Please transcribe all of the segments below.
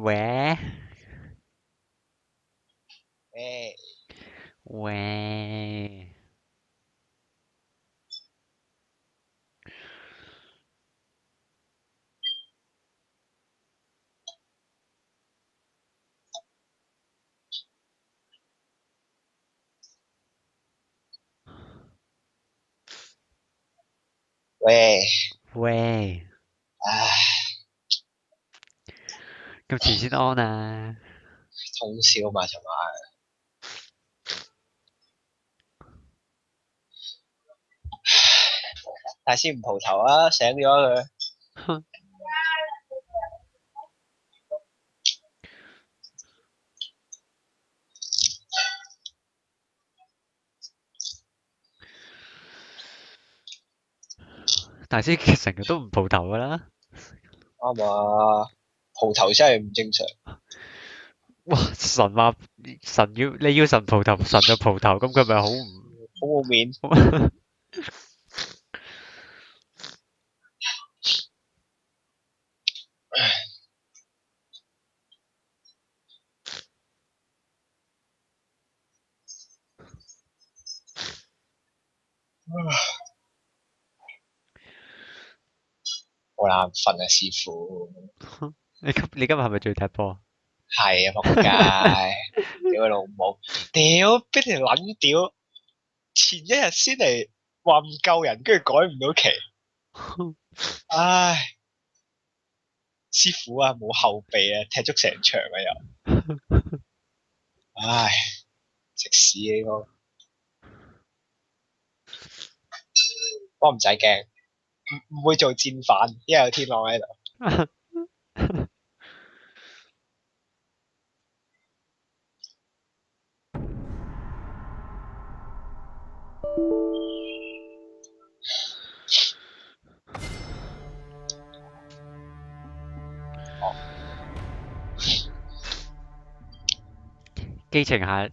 喂誒，喂喂，喂，唉，咁遲先安啊？通宵嘛，尋晚。大師唔蒲頭啊，醒咗佢。哼，大師成日都唔蒲頭噶啦。啱啊，蒲頭真係唔正常。哇！神話神要你要神蒲頭，神就蒲頭，咁佢咪好唔好冇面。好眼瞓啊，師傅。你今日係咪仲要踢波？係啊，仆街！屌佢老母！屌，邊條撚屌！前一日先嚟話唔夠人，跟住改唔到期。唉，師傅啊，冇後備啊，踢足成場啊又。唉，食屎啊呢個。不過唔使驚，唔會做戰犯，因為有天朗喺度。基情下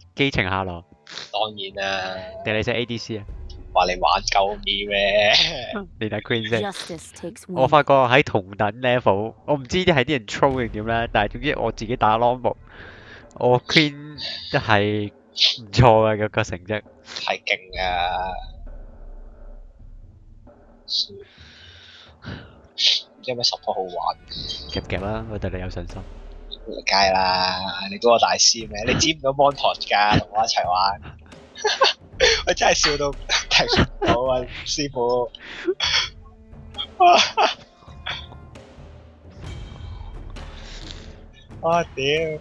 落，當然啦，定你食 ADC 啊？話你玩夠面咩？你睇 Queen 先。Justice takes 我 wing. 發覺喺同等 level，我唔知啲係啲人 troll 定點咧，但係總之我自己打 Longbow，我 Queen 都係唔錯嘅個成績。太勁啊！唔知有咩 support 好玩？夾夾啦，我對你有信心。梗係啦，你估我大師咩？你知唔到 Montage 㗎，同我一齊玩。我真係笑到停唔到啊，師傅！啊屌！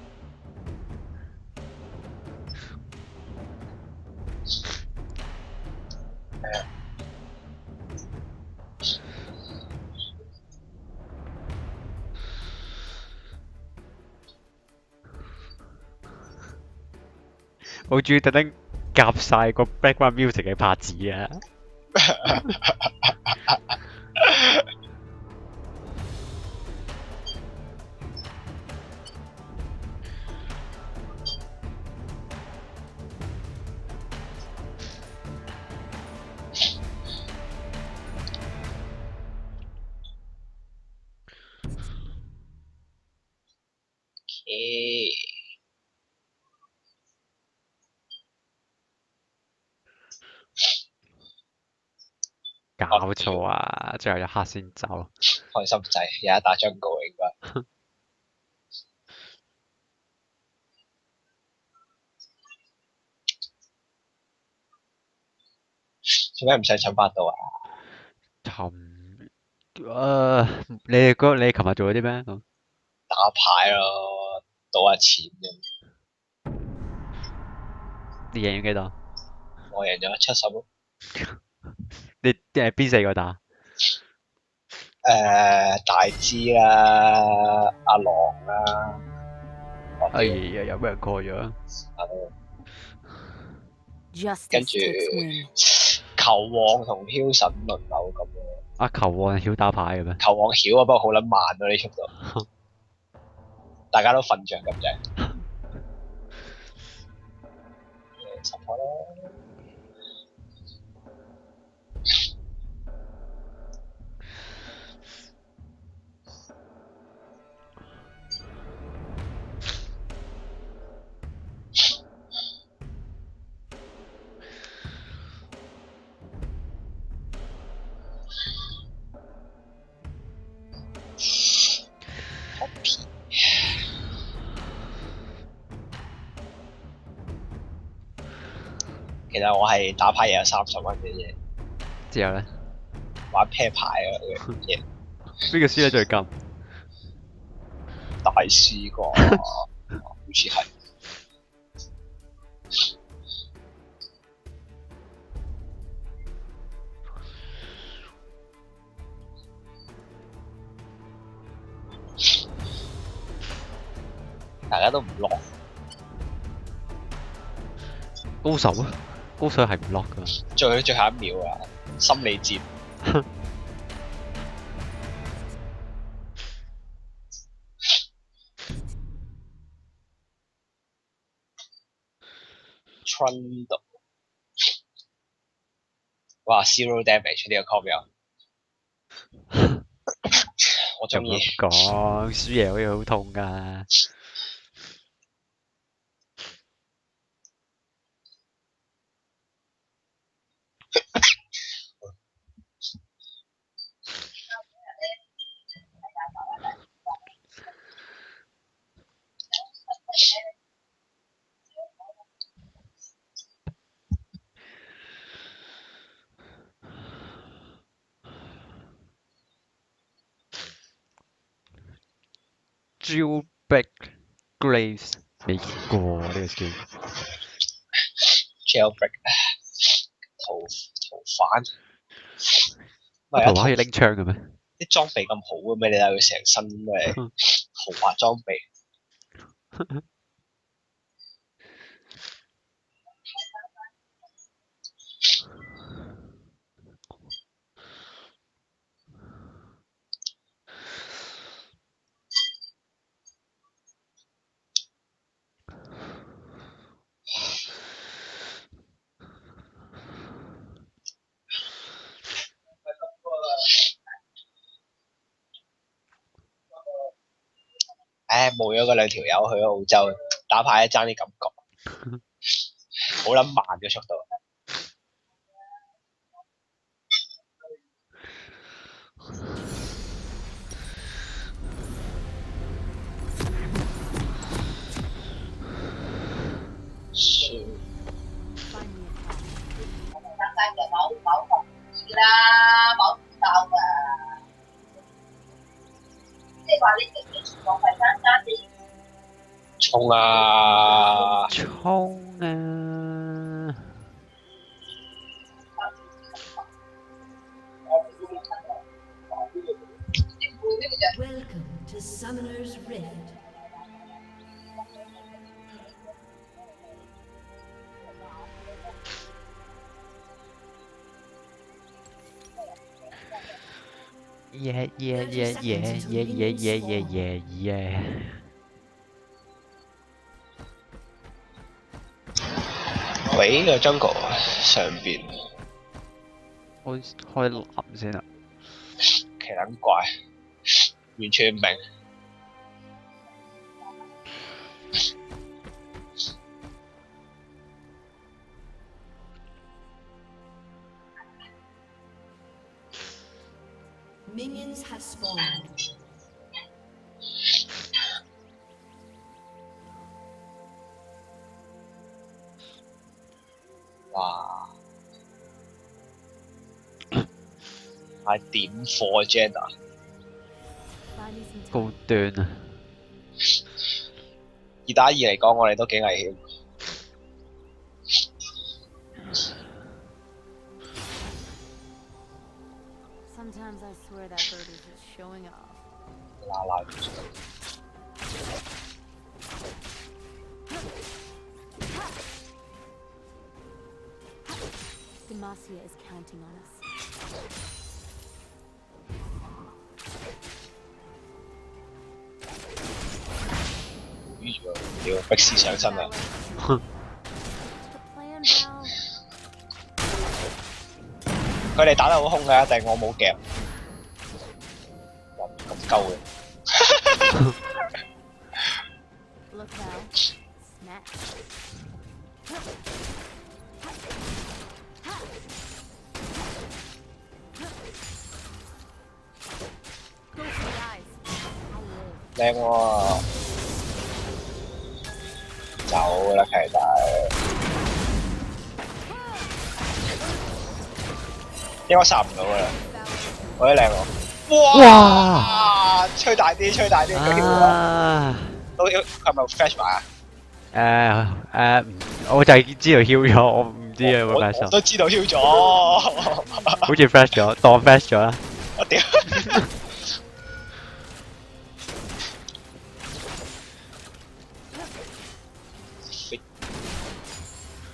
我仲要特登夾晒個 background music 嘅拍子啊！搞錯啊！最後一刻先走。開心仔，有一打張告應該。做咩唔使搶百度啊？尋你琴日做咗啲咩？打牌咯，賭下錢啫。你贏咗幾多？我贏咗70咯。你邊4個打？大支啦，阿狼啦，哎呀，有咩人 call 咗？跟 Justice 住 takes wing. 球王同梟神輪流咁咯。阿球王係曉打牌嘅咩？球王曉啊，不過好撚慢啊呢速度，大家都瞓着咁滯。support 啦， Poppy 其實我係打牌嘢有30蚊嘅啫，之後咧，玩 pair 牌啊嘅邊個輸得最勁？大師啩，好似係。大家都唔落，高手啊！高手係唔 lock 噶。最後一秒啊，心理戰。Trundle， 哇 zero damage 呢個 comp 有，我中意。咁講，輸贏好似好痛噶。Jailbreak Graves 未見過呢個 skill。Jailbreak 逃犯，唔係啊，逃犯可以拎槍嘅咩？啲裝備咁好嘅咩？你睇佢成身都係豪華裝備。唉，冇咗嗰兩條友去咗澳洲打牌，爭啲感覺，好撚慢嘅速度。衝啊！衝啊！Welcome to Summoner's Rift. Yeah yeah yeah yeah yeah yeah yeah yeah yeah yeah。喂，個 jungle 上邊開藍先啦。奇撚怪，完全唔明。Minions have spawned. 哇！係點貨 Jenna？高端啊！ 2打2嚟講，我哋都幾危險。Sometimes I swear that bird is just showing off. 啦。Demacia is counting on us. 屌，逼士上身啊！ The plan, Val. 佢哋打得好兇嘅，定我冇夾？哇，咁鳩嘅。Look, Val. Snap. Go for the eyes. 靚喎，走啦契弟，應該殺唔到噶啦，我啲靚喎，哇！吹大啲，吹大啲，佢跳啦，啊！都佢係咪 flash 埋啊？我就係知道 heal 咗，我唔知啊有冇我 flash 咗，都知道 Q 咗，好似 flash 咗，當 flash 咗啦。我屌！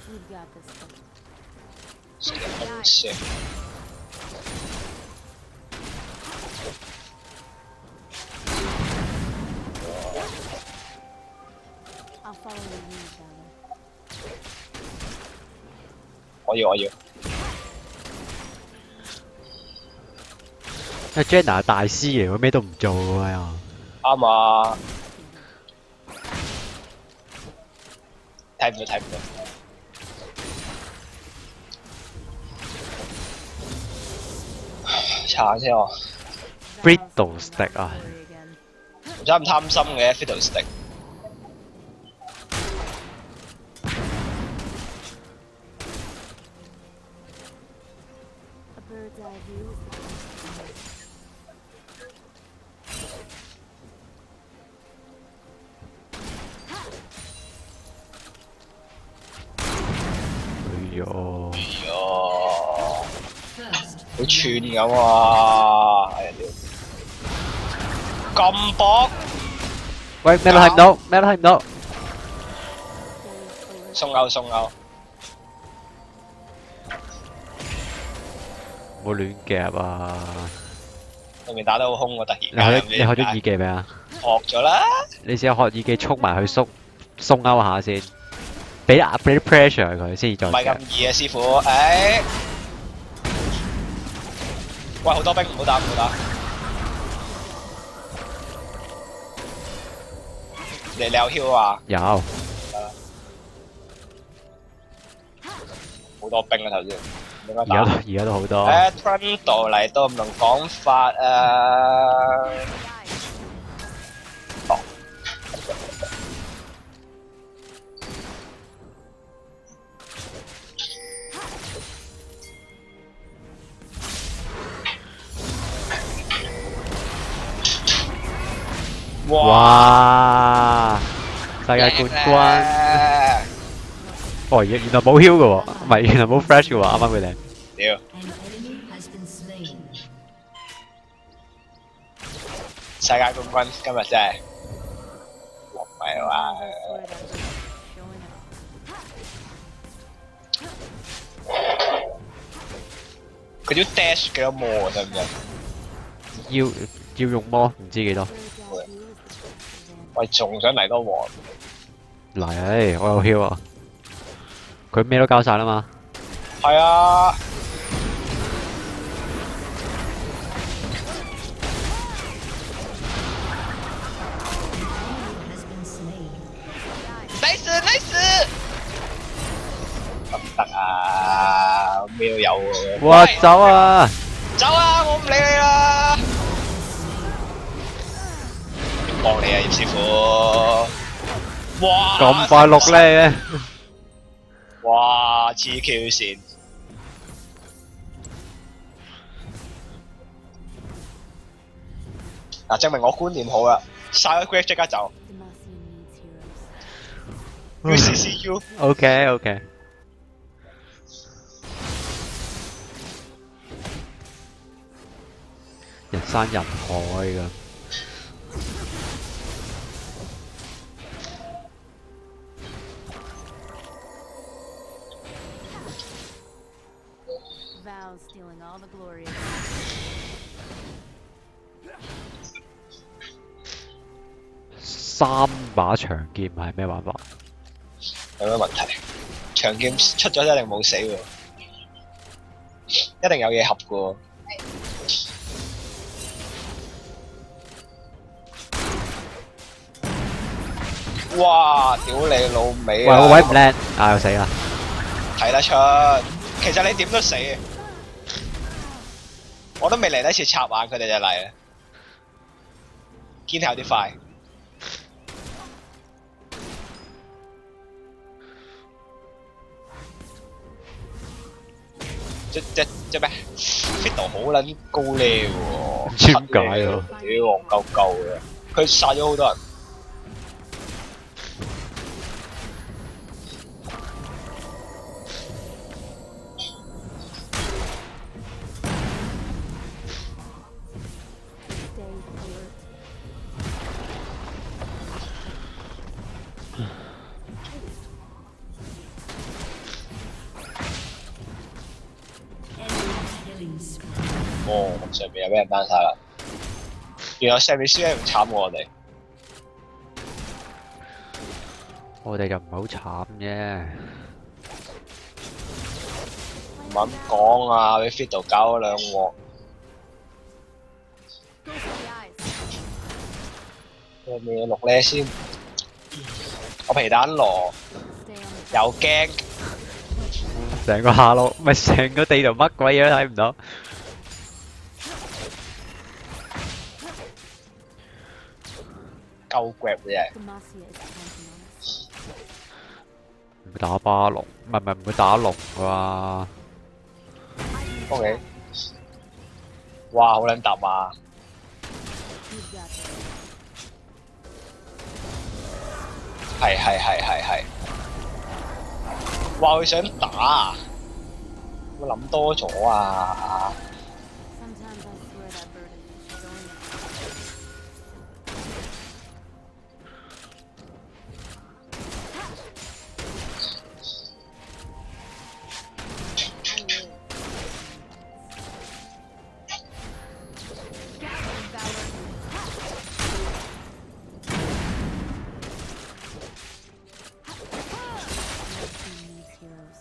We've got this. 好笑。 I'll follow your lead, Bella. 我要。Jenna 大師嚟，佢咩都唔做㗎又。啱啊！睇唔到。查下先喎， Brittle stick 啊， Glory again. 唔使咁貪心嘅 Fiddlestick。 A bird's eye view is the best. 哎呦，喲， First, 好串咁啊！哎呀屌，咁薄，喂，咩都睇唔到，咩都睇唔到。 Stay alert. 送勾，唔好亂夾啊！對面打得好兇喎，突你然間。學咗你學咗耳技未啊？學咗啦，你試下學耳技衝埋去鬆勾下先，俾啲 pressure 佢先至再唔係咁夾。易啊，師傅。誒，喂，好多兵，唔好打。你有 Q 啊？有，好多兵啊頭先，應該打。而家都好多。誒 Trundle 嚟到唔同講法啊！哦，哇！世界冠軍。哦，原來冇 heal 嘅喎，唔係原來冇 flash 嘅喎，啱啱佢哋。屌， an enemy has been slain. 世界冠軍今日真係，唔係話 I swear that bird is showing up. 佢啲 dash 幾多魔啊？得唔得？要用魔，唔知幾多。 Bird's eye view is the best advantage. 喂，仲想嚟多王？嚟，我有 heal 啊！佢咩都交晒啦嘛。係啊！nice，得唔得啊？咩都有喎。哇！喂走啊！走啊！我唔理你啦。幫你啊，葉師傅。哇！咁快落咧！哇！黐 Q 線。嗱，證明我觀念好啦。晒咗 Grave 即刻走。 Demacia needs heroes. UCCU。 OK，人山人海㗎。Val's stealing all the glory. 3把長劍係咩玩法？有咩問題？長劍出咗一定冇死喎，一定有嘢合嘅喎。哇！屌你老味喂，啊！個位唔靚，又死啦！睇得出，其實你點都死，我都未嚟得切插眼，佢哋就嚟啦。堅係有啲快。即咩？Fiddle 好撚高 level 喎，唔知點解喎屌戇鳩鳩嘅，佢殺咗好多人。Stay alert. 哦，上面又俾人單晒啦。原來上面輸一仲慘過我哋。我哋就唔係好慘啫。唔係咁講啊，俾 Fiddle 搞咗兩鑊。 Go for the eyes. 有咩錄咧先？我皮蛋羅 Stay on the 又驚，成個下路咪成個地圖乜鬼嘢都睇唔到。夠 grab 嘅 Demacia is counting on us. 唔會打巴龍，唔會打龍啩？ ，OK。哇，好撚揼啊！ You've got this. 係。哇，佢想打啊！我諗多咗啊！ Sometimes I swear that bird is just showing us. I live. Gathering valor. My team needs heroes.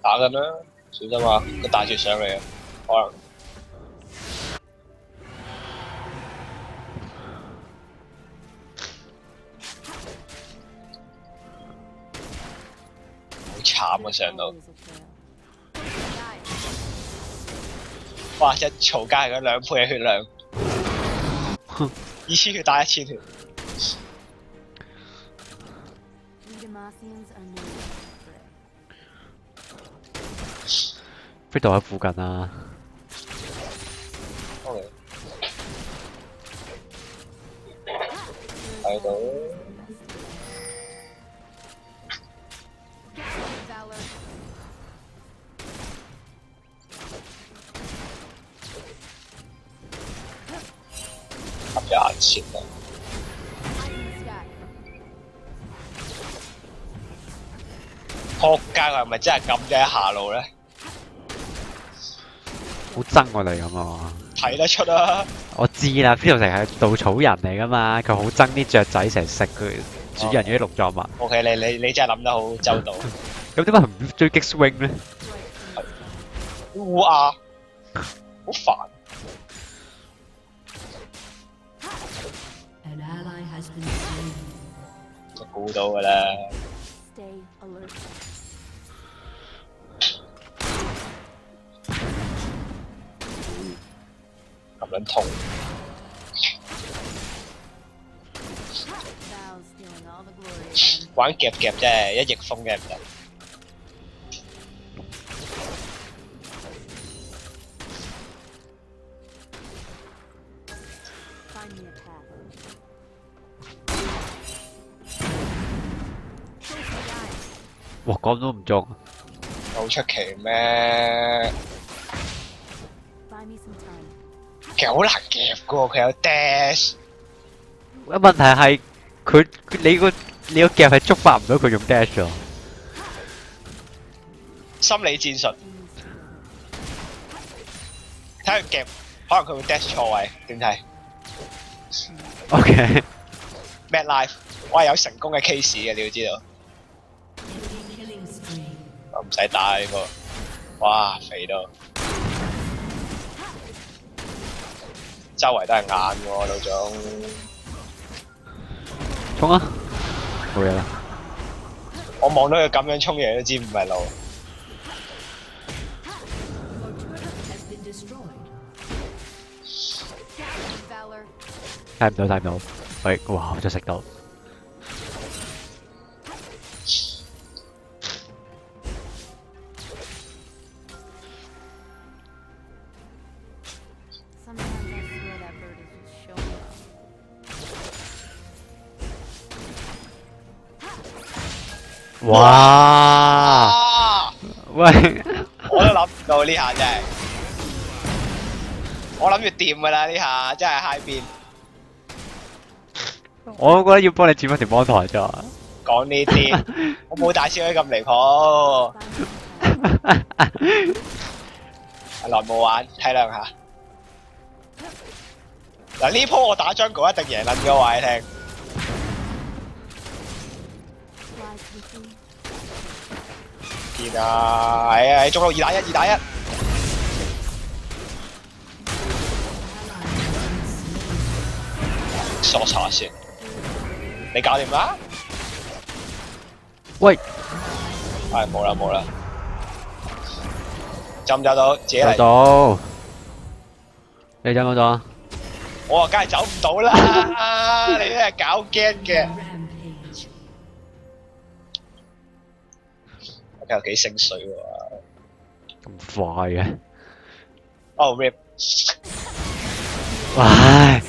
打緊啦，小心啊！佢帶住上嚟啊，可能。好慘啊！上到， Always a trail. Go for the eyes. 哇！一嘈交係嗰2倍嘅血量，2000血打1000血。 We Demacians are no longer afraid. 飛到喺附近啊！ OK，睇到。 Gathering valor. 合咗眼前啊！ Eye in the sky. 撲街，佢係咪真係咁嘅喺下路咧？好憎我哋咁啊！睇得出啊！我知啦，呢度成係稻草人嚟噶嘛，佢好憎啲雀仔成日食佢主人嗰啲農作物。 OK，你真係諗得好周到。咁點解唔追擊 swing 咧？ Strike from the sky. 烏鴉，好煩。 An ally has been slain. 就估到㗎啦。 Stay alert. 咁撚痛， Val's stealing all the glory again. 玩夾啫，一逆風嘅唔得。 Find me a path. Go for the eyes. 哇，講都唔中，好出奇咩？ Buy me some time. 其實好難夾㗎喎，佢有 dash。問題係你個夾係觸發唔到佢用 dash 喎。心理戰術， Team is 睇佢夾，可能佢會 dash 錯位，點睇 OK， ？Mad Life，我係有成功嘅 case 嘅，你要知道。 Killing spree. 我唔使打呢個，哇肥到，周圍都係眼喎，老總。衝啊！冇嘢啦。我望到佢咁樣衝嘢都知唔係路。 Has been destroyed. gathering valor. 睇唔到。喂，哇！我就食到。Sometimes I swear that bird is just showing up. 哇！啊！喂，我都諗唔到呢下真係，我諗住掂㗎啦呢下，真係 high 邊。我覺得要幫你轉翻條芒台咋。講呢啲，我冇大少女咁離譜。 Find my 耐冇玩，體諒下。嗱呢鋪我打張稿一定贏撚嘅話你聽。 flies with me. 見啊，係中路2打1，2打1。傻查先，你搞掂啦？喂，係冇啦冇啦，走唔走到？自己走嚟。到。你走唔走啊？我話梗係走唔到啦，你都係搞 game 嘅。 Rampage. 我又幾醒水喎。咁快嘅？哦 rip，唉，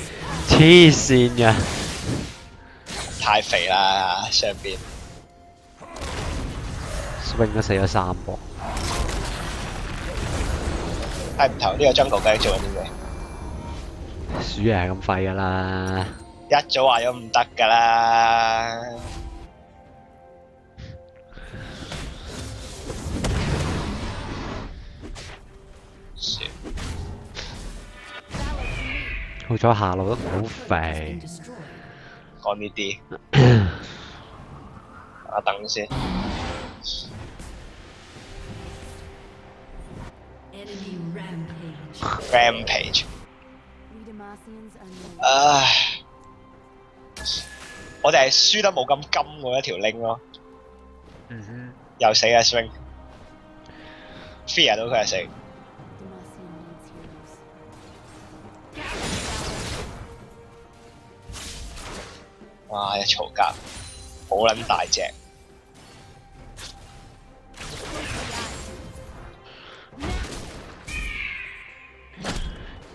黐線嘅。太肥啦上邊。 swing 都死咗3波。睇唔頭呢個 jungle 繼續做緊啲咩？鼠係咁廢㗎啦。一早話咗唔得㗎啦。算 好彩下路都唔好肥 Been。destroyed. 講呢啲，啊等先。 Enemy rampage. Rampage， We Demacians are new. 唉，我哋係輸得冇咁金嗰一條 link 咯，嗯又死啊 swing，fear 到佢係死， Demacian needs heroes. 哇一嘈交，好撚大隻，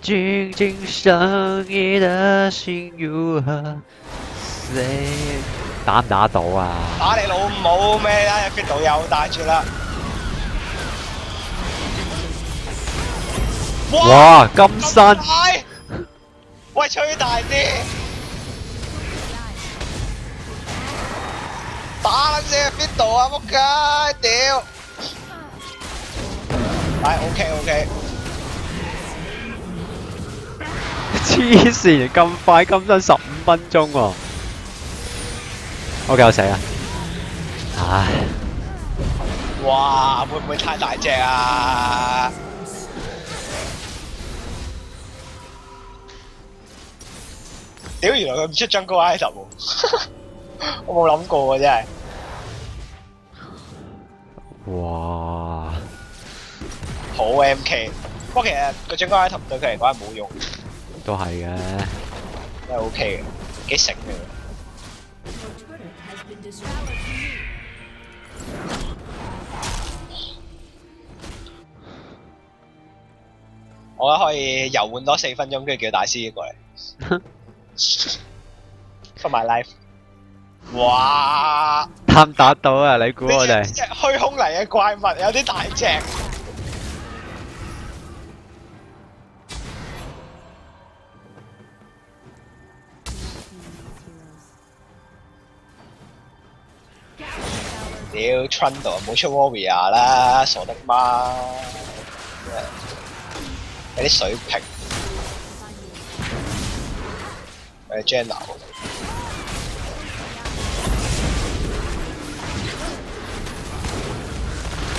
静静想你的心如何 say？ 打唔打到啊？打你老母咩啦 f i t 又帶住啦，哇！金身大，喂吹大啲，打撚死 f i t 啊仆街，屌！唉 OK OK。 黐線，咁快金身15分鐘喎。OK，我死啦！唉，哇，會唔會太大隻啊？屌，原來佢唔出 jungle item 喎，我冇諗過喎，真係。哇！好 MK，不過其實個 jungle item 對佢嚟講係冇用，都係嘅。都係 OK 嘅，幾醒嘅。 Your turret has been destroyed. 我覺得可以遊玩多4分鐘，跟住叫大師過嚟。For my life。哇！打唔打到啊？你估呢我哋？隻虛空嚟嘅怪物有啲大隻。 Demacian needs heroes. 屌 Trundle 冇出 Warrior 啦，傻的媽！有啲水平， Find me. 有 Janna。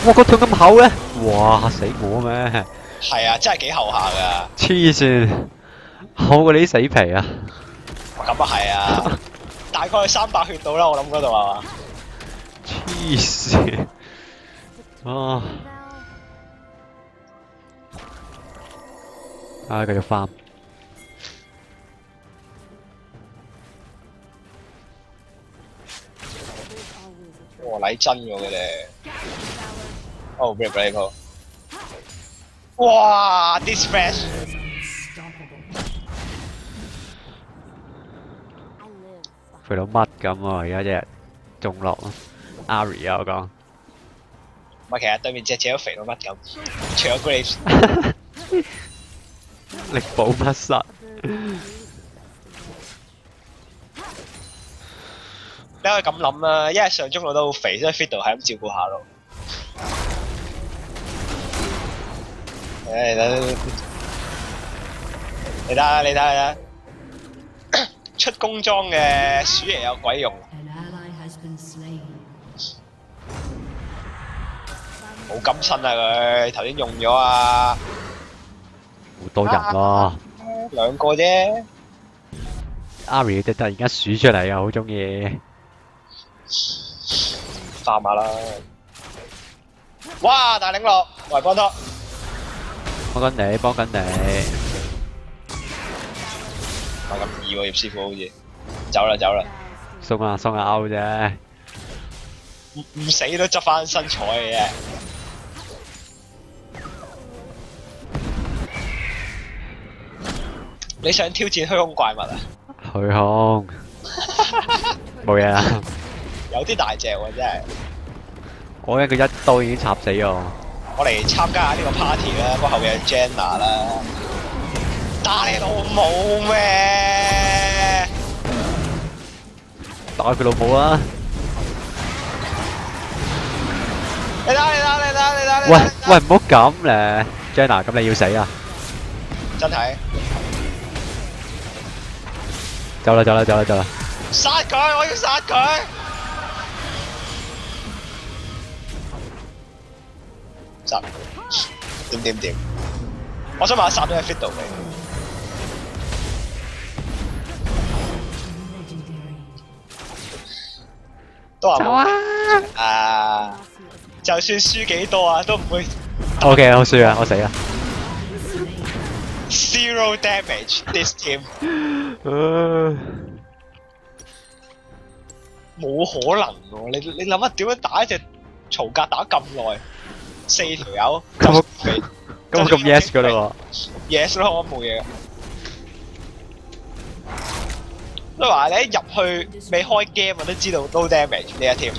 哇！個盾咁厚嘅，哇！嚇死我咩？係啊，真係幾後下㗎。黐線，厚過你啲死皮啊！咁啊係啊，大概300血到啦，我諗嗰度係嘛？黐線啊！ Val, 繼續farm。哦，禮真喎佢哋。 Galaxy Tower. 哦 rip 呢鋪。哇！Dispatch Unstoppable. I live. 肥到乜咁喎！而家隻中落 Ari 啊，我講唔係，其實對面隻隻都肥到乜咁，除咗 Graves。力保不失。 A bird not breathes the best of 你可以咁諗啦，因為上中路都好肥，所以 Fiddle 係咁照顧下咯。你睇下，出工裝嘅鼠爺有鬼用， An ally has been slain. 好金身啊佢，頭先用咗啊，好多人喎兩個啫。 ，Ari 突然間數出嚟啊，好中意。化馬啦！哇！大領落，維邦托，幫緊你，幫緊你。唔係咁易喎，葉師傅好似走啦。 Galaxy. 送下歐啫。唔死都執翻身彩嘅啫。你想挑戰虛空怪物啊？虛空。冇嘢啦。有啲大隻喎，真係。我驚佢一刀已經插死我。我嚟參加下呢個 party 啦，不過後面有 Jenna 啦。打你老母咩？打佢老母啦！你打！喂，唔好咁咧，Jenna，咁你要死啊！真係走啦！殺佢！我要殺佢！殺！點？我想問下殺咗喺 Fiddle 未？ Legendary. 都話冇。啊！ Galaxy is 就算輸幾多啊，都唔會 OK，我輸啊，我死啦！ zero damage this team。冇可能喎！你諗下點樣打一隻曹格打咁耐，4條友咁肥咁 yes 噶啦喎。 yes 咯，我冇嘢嘅。都話你一入去未開 game 我都知道 no damage 呢一 team。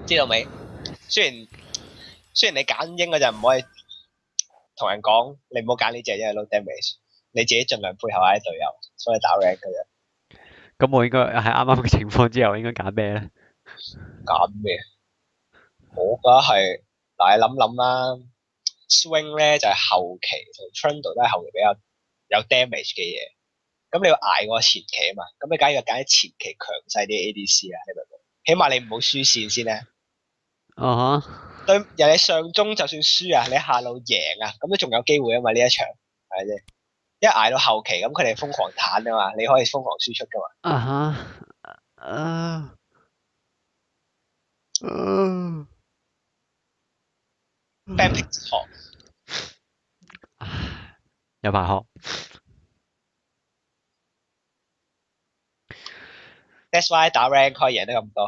知道未？雖然你揀英嗰陣唔可以同人講，你唔好揀呢隻，因為 no damage。你自己盡量配合下啲隊友，所以打 rank 嘅啫。咁我應該喺啱啱嘅情況之後應該揀咩咧？揀咩？我覺得係嗱，你諗啦 ，swing 咧就係、後期同 trundle 都係後期比較有 damage 嘅嘢。咁你要捱過前期啊嘛，咁你梗係要揀啲前期強勢啲 ADC 啊，你明唔明？起碼你唔好輸線先咧。啊哈！對人哋上中就算輸啊，你下路贏啊，咁都仲有機會啊嘛呢一場，係咪先？一捱到後期咁佢哋瘋狂彈啊嘛，你可以瘋狂輸出噶嘛。啊哈！band 平學有排學。 ，that's why 打 rank 可以贏得咁多。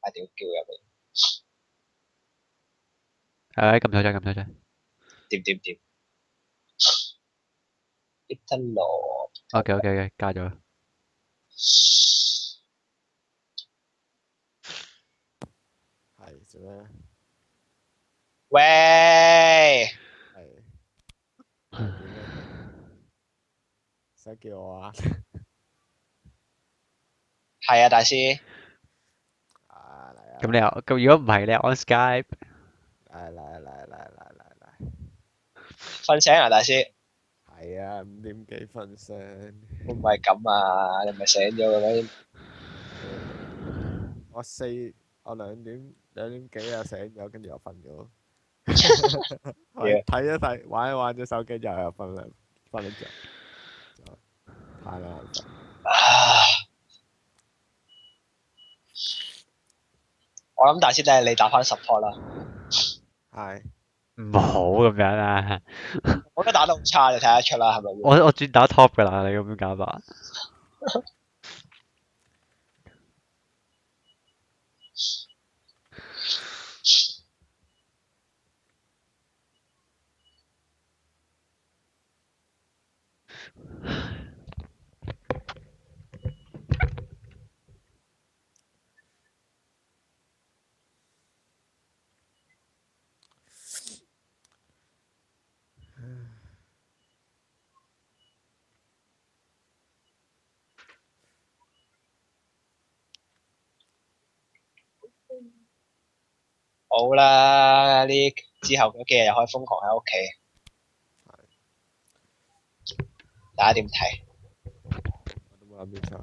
啊屌叫入去，撳錯掣。點？益得羅 OK，加咗。係做咩？喂，係使叫我啊？係啊大師，啊嚟啊！咁你又咁如果唔係你 on Skype，嚟！瞓醒啊大師，係啊，5點幾瞓醒。會唔會係咁啊？你唔係醒咗嘅咩？我2點幾啊醒咗，跟住又瞓咗。Yeah. 睇一睇，玩一玩隻手機，又瞓咗着。太難瞓。我諗大師都係你打翻 support 啦。係唔好咁樣啊！我覺得打得好差，你睇得出啦，係咪？我轉打 top 噶啦，你咁樣搞法。好啦，呢之後嗰幾日又可以瘋狂喺屋企，大家點睇？我都冇諗住出去。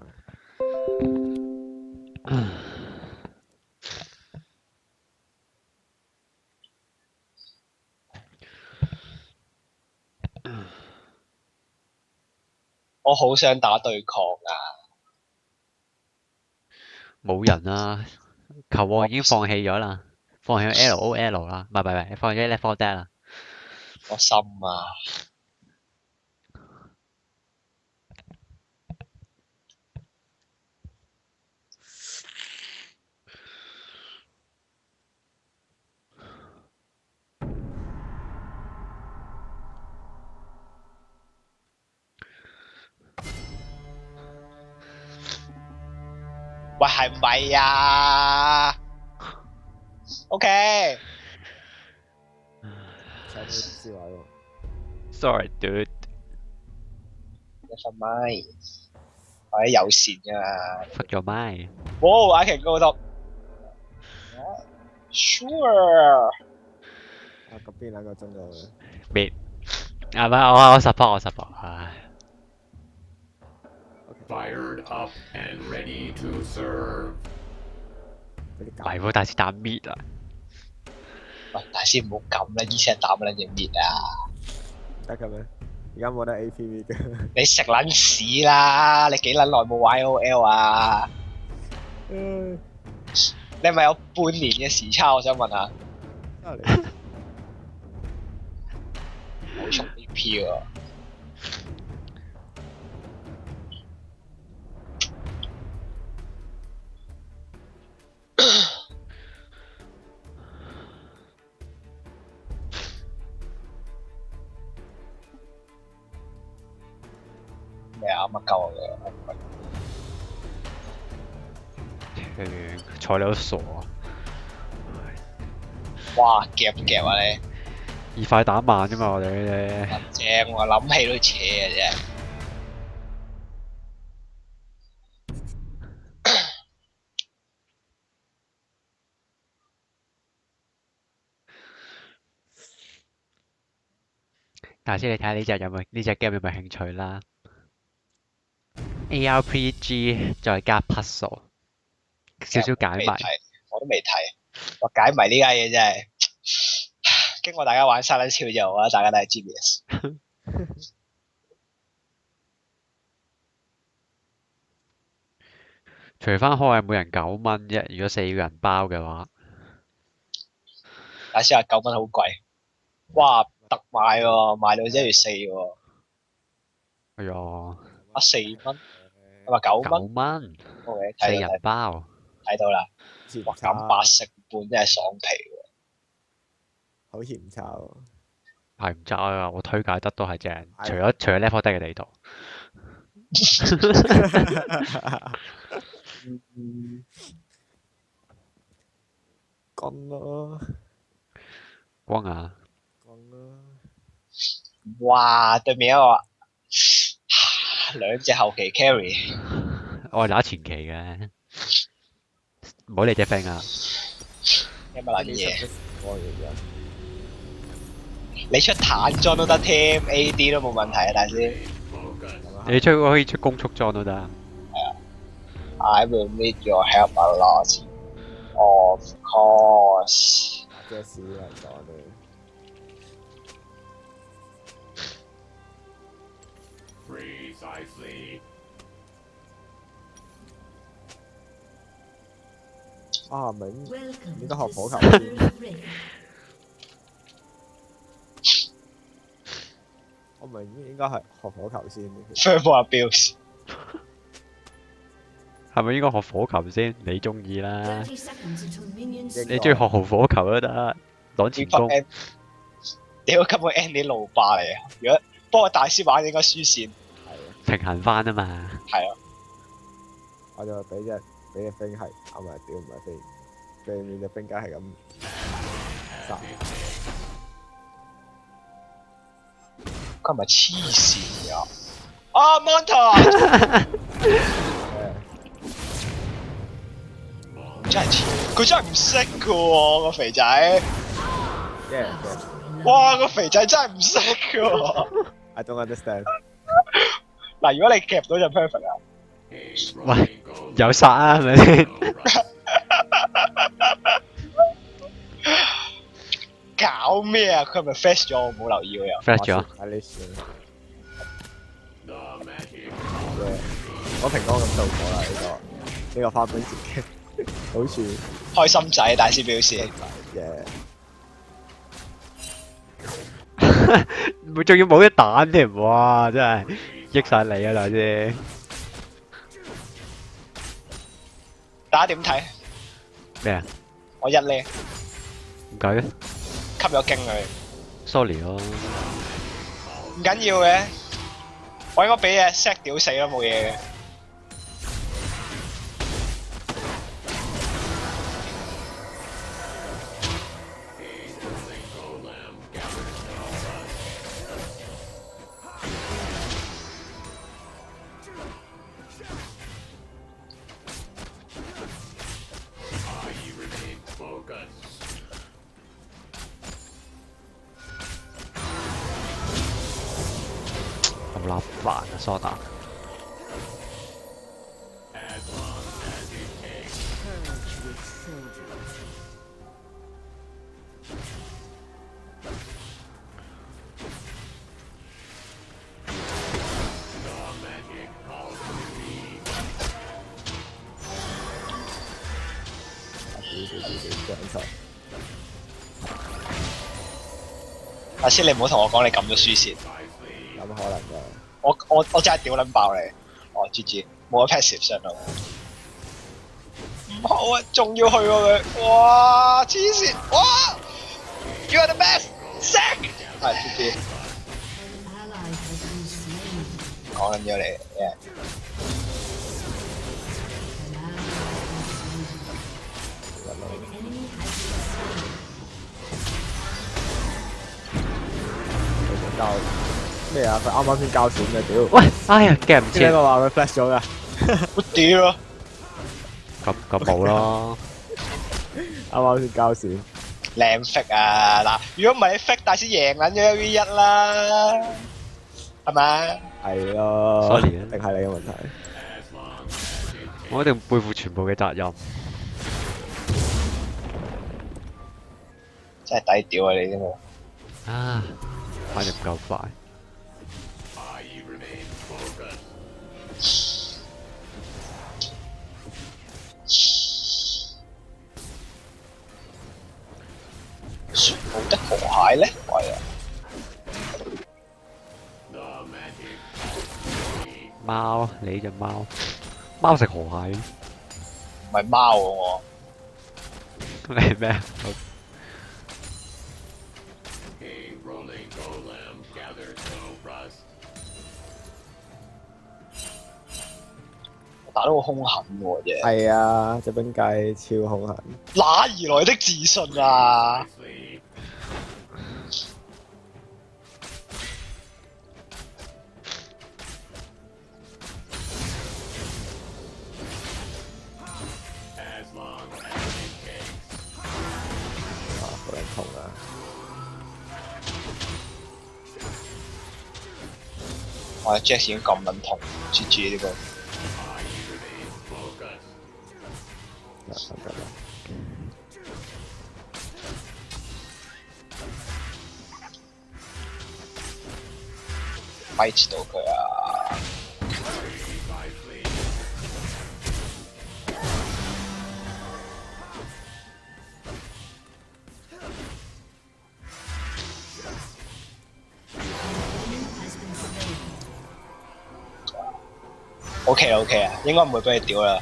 我好想打對抗啊！冇人啦，球王已經放棄咗啦，放棄咗 LOL 啦，唔係，放棄咗 Left 4 Dead 啦。我心啊！喂，係咪啊？OK，上到思位喎。 Sorry, dude. 一分咪，我啲友善噶。 Fuck your mind. Whoa, I can go top. Sure. 啊，嗰邊兩個鐘就 Mid. 啊唔係，我 support。唉， OK。 Fired up and ready to serve. 嗰啲唔係喎，大師打 mid 啊。喂，大師唔好咁啦，以前打乜撚嘢滅啊！得嘅咩？而家冇得 APV 嘅。你食撚屎啦！你幾撚耐冇玩 OL 啊？嗯，你係咪有半年嘅時差？我想問下。真係嚟。好重 AP 喎。咩啊？乜鳩啊？睬你都傻啊！哇！夾唔夾啊你？易快打慢啫嘛，我哋呢啲。正喎，諗起都扯嘅啫。大師，你睇下呢隻 game 有冇興趣啦？ARPG 再加 puzzle，少少解謎。我都未睇。我解謎呢家嘢真係，經過大家玩沙撚超之後，我覺得大家都係 genius。除翻開係每人9蚊啫，如果4個人包嘅話。大師話9蚊好貴，哇！特賣喎，賣到1月4喎，哎呀，啊4蚊，係咪9蚊？ 9蚊，OK， 4睇到人包。睇到啦，哇！嫌差，減8成半真係爽皮喎。好嫌差喎。係唔渣啊！我推介得都係正，係除咗 Left 4 Dead 嘅地圖。講啦，光啊！講啦。哇！對面一個兩隻後期 carry，我係打前期嘅，唔好理隻 friend 啊！有乜撚嘢？我而家你出坦裝都得添，AD 都冇問題啊，大師。你可以出攻速裝都得。I will need your help a lot. Of course. 即係屎嚟咗你。Precisely. 啊明， Welcome 應 to 該學火球 Summer's 先。 Rift. 咪應該係學火球先。 Firmware Builds 係咪應該學火球先？你中意啦， 30 seconds until minions 應你中意學豪火球都得，擋前攻。 Report End 屌根本 End 啲路霸嚟啊！如果幫我大師玩應該輸線，係啊，平衡翻啊嘛。係啊，我就俾隻飛係，啊唔係屌唔係飛，對面隻飛雞係咁殺。佢係咪黐線㗎？啊 Monta 誒真係黐，佢真係唔識㗎喎個肥仔， ，yeah，哇個肥仔真係唔識㗎喎。 I don't understand。嗱，如果你夾到就 perfect 啊！ 喂，有殺啊，係咪先？搞咩啊？佢係咪 flash 咗？我冇留意喎又。 flash 咗。喺呢算。我平安咁做咗啦，呢個花本自己好似開心仔大師表示，嘅仲要冇一彈添，哇！真係益晒你啊，大師。大家點睇？咩啊？我一咧唔解嘅吸咗經佢， ，sorry 咯。唔緊要嘅，我應該俾嘢 set 屌死咯，冇嘢嘅。好撚煩啊，桑拿。 上場。阿師你唔好同我講你撳咗輸線，有乜可能㗎？我真係屌撚爆你！哦，GG，冇咗 passive 上到。唔好啊，仲要去喎佢，哇黐線，哇 ！You are the best，sack！係 GG， An ally has been slain. 講緊咗你，yeah。 An ally has been slain. An enemy has been slain. 交咩啊？佢啱啱先交錢嘅屌！喂，哎呀，夾唔知呢切，個話佢 flash 咗㗎，我屌啊！咁冇咯。啱啱先交錢。靚 fake 啊！嗱，如果唔係你 fake 大師贏撚咗 V1 啦，係咪？係咯 Sorry 啊定係你嘅問題？我一定背負全部嘅責任。真係抵屌啊！你呢個。啊，反應唔夠快。冇得河蟹咧，係啊！貓，你只貓，貓食河蟹，唔係貓喎我。你係咩？打到好兇狠喎啫，係啊，隻冰雞超兇狠。哪而來的自信啊！啊，好撚痛啊！我 Jax 已經咁撚痛，GG 呢個。得啦。bite 到佢啊！ OK 啦 OK 啊，應該唔會俾你屌啦。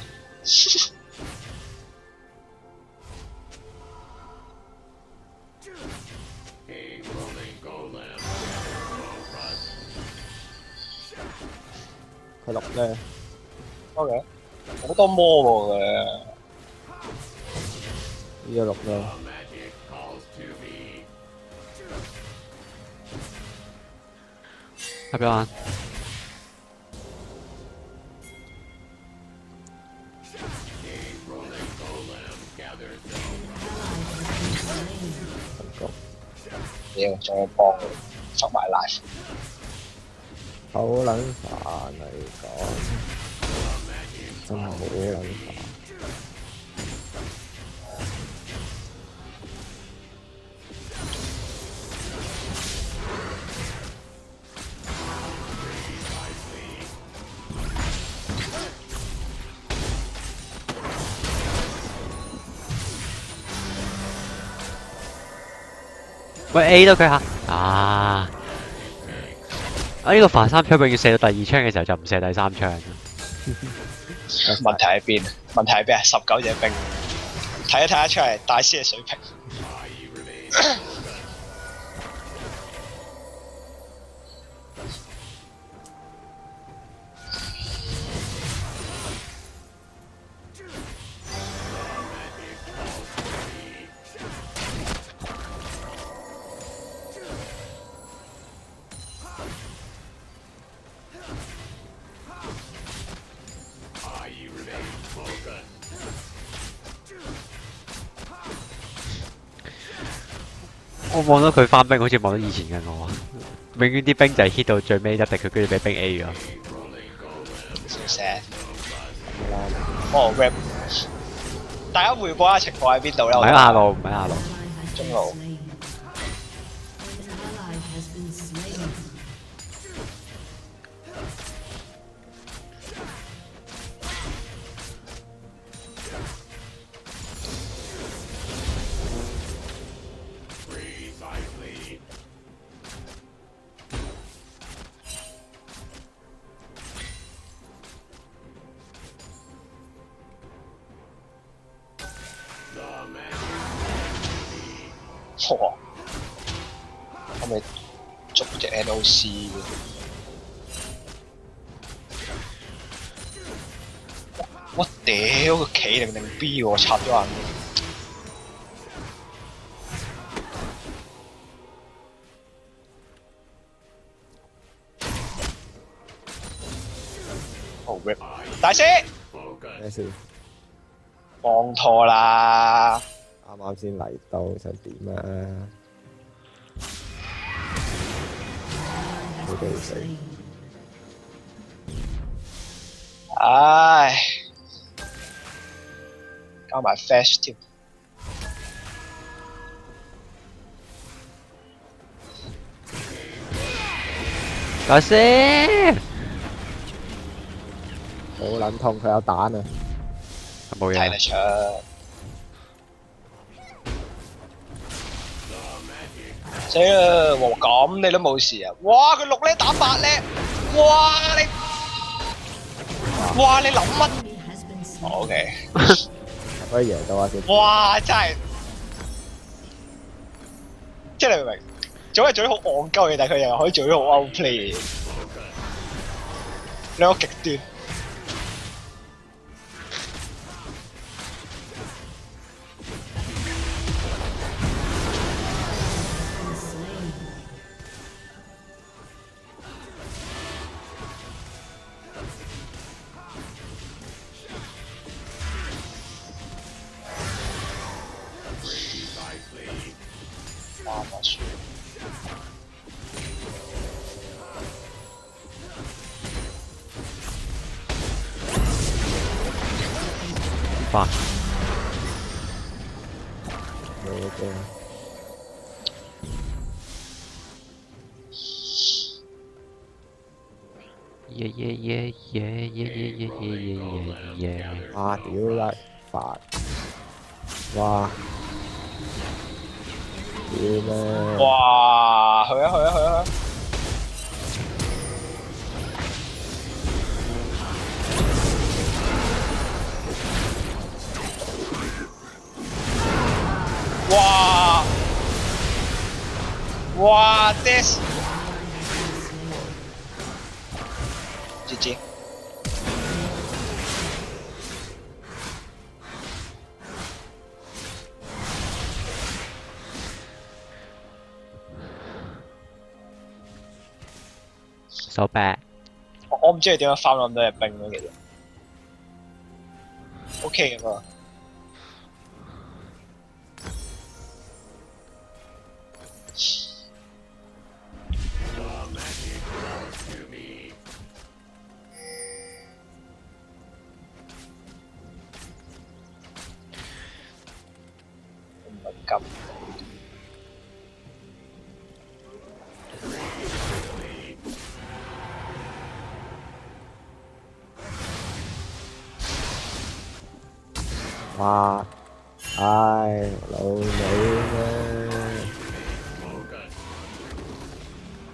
A rolling golem. Rust. 佢錄咧， OK，好多魔喎佢。呢個錄咧， The magic calls to me. 喺邊啊？ A rolling golem gathers the 成功，屌，仲要幫佢收埋 life。好撚煩嚟講，真係好撚煩。喂 A 到佢下啊！啊呢個凡三槍永遠射到第二槍嘅時候就唔射第三槍。問題喺邊？問題喺邊啊？19隻兵，睇得出嚟大師嘅水平。 I remain. 我望到佢翻兵，好似望到以前嘅我。永遠啲兵就係 hit 到最尾一滴，佢跟住俾兵 A 咗。小聲。哦 rap， 大家匯報下情況喺邊度咧？唔喺下路，唔喺下路。 Ally has been Jungle. slain. An ally has been slain. Precisely. 哇！可唔可以捉隻 NOC 嘅？我屌佢企定 B 喎，插咗眼。哦 rip， 大師 Focus. 咩事？幫拖啦！啱啱先嚟到，想點啊？你哋死！ Slain. 唉，加埋 flash 添。大師，好撚痛，佢有蛋啊！冇嘢睇得。出。死啦！哇咁你都冇事啊？哇佢6呢打8呢？哇你諗乜 Enemy has been slain. ？OK，可以贏到啊！先哇真係，即係你明唔明？做係做啲好戇鳩嘅，但係佢又可以做啲好 outplay 嘅嘢，兩個極端。Been slain. 啱啊，輸。翻。冇嘅。耶耶耶耶耶耶耶耶耶耶。啊！屌啦，煩！哇！屌咩？哇！去啊去啊去啊！哇 ，Des， GG。So bad。我唔知你點樣翻咁多隻兵咯，其實。OK 嘅嘛。The magic belongs to me. 唔係咁。哇！唉，老味咩？ Focus.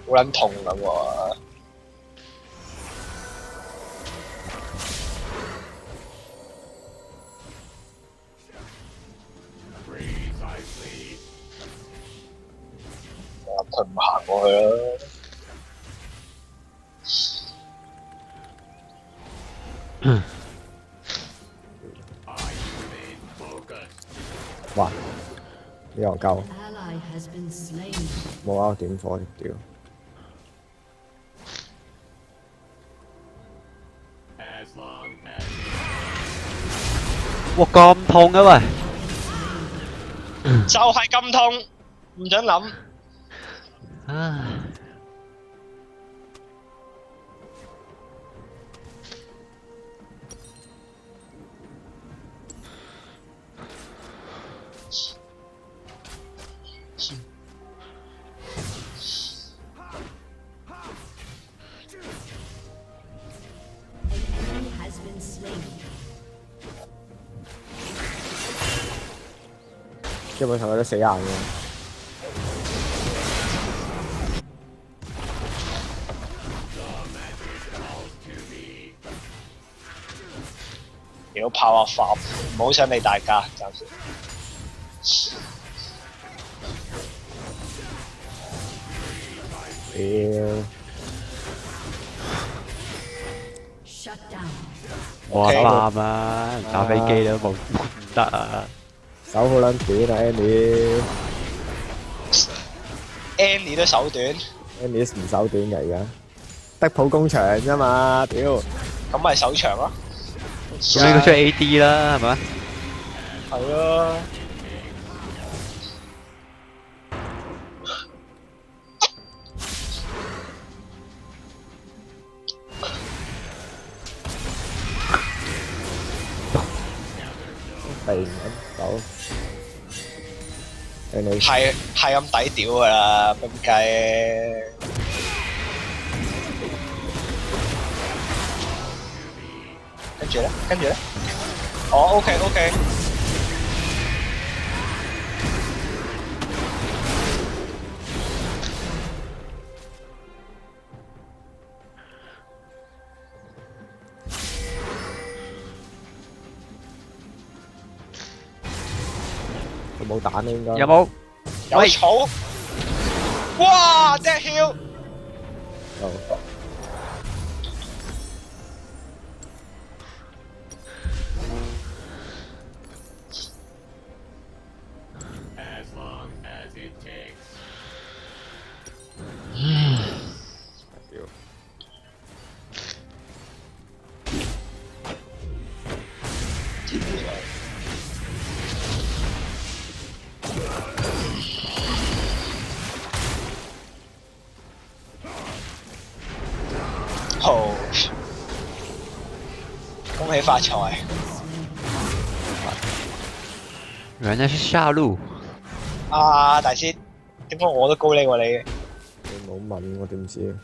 好撚痛咁喎。Precisely. 我諗佢唔行過去啦。I remain focused. 哇！呢個夠 An ally has been slain. 冇拗點火屌！ As long as 哇咁痛嘅喂！就係咁痛，唔想諗。唉，An enemy has been slain. 基本上佢都死硬嘅。 to me. 屌炮下發，唔好想理大家，暫時。屌！ Shut down. 我 OK 啱啊，打飛機都冇唔得啊！手好撚短啊，Andy。 Annie 都手短， Andy 唔手短嘅而家，德普工場啫嘛，屌！咁咪手長咯。咁你佢出 AD 啦，係咪？係咯。突然間走，Andy 係咁抵屌噶啦，兵雞。跟住咧，哦 OK，佢冇彈啦應該。有冇？有草。哇 Dead Hill，有？ As long as it takes. 屌！ 好，恭喜發財。原來是下路。啊，大師，點解我都高呢過你嘅？你冇問我點知？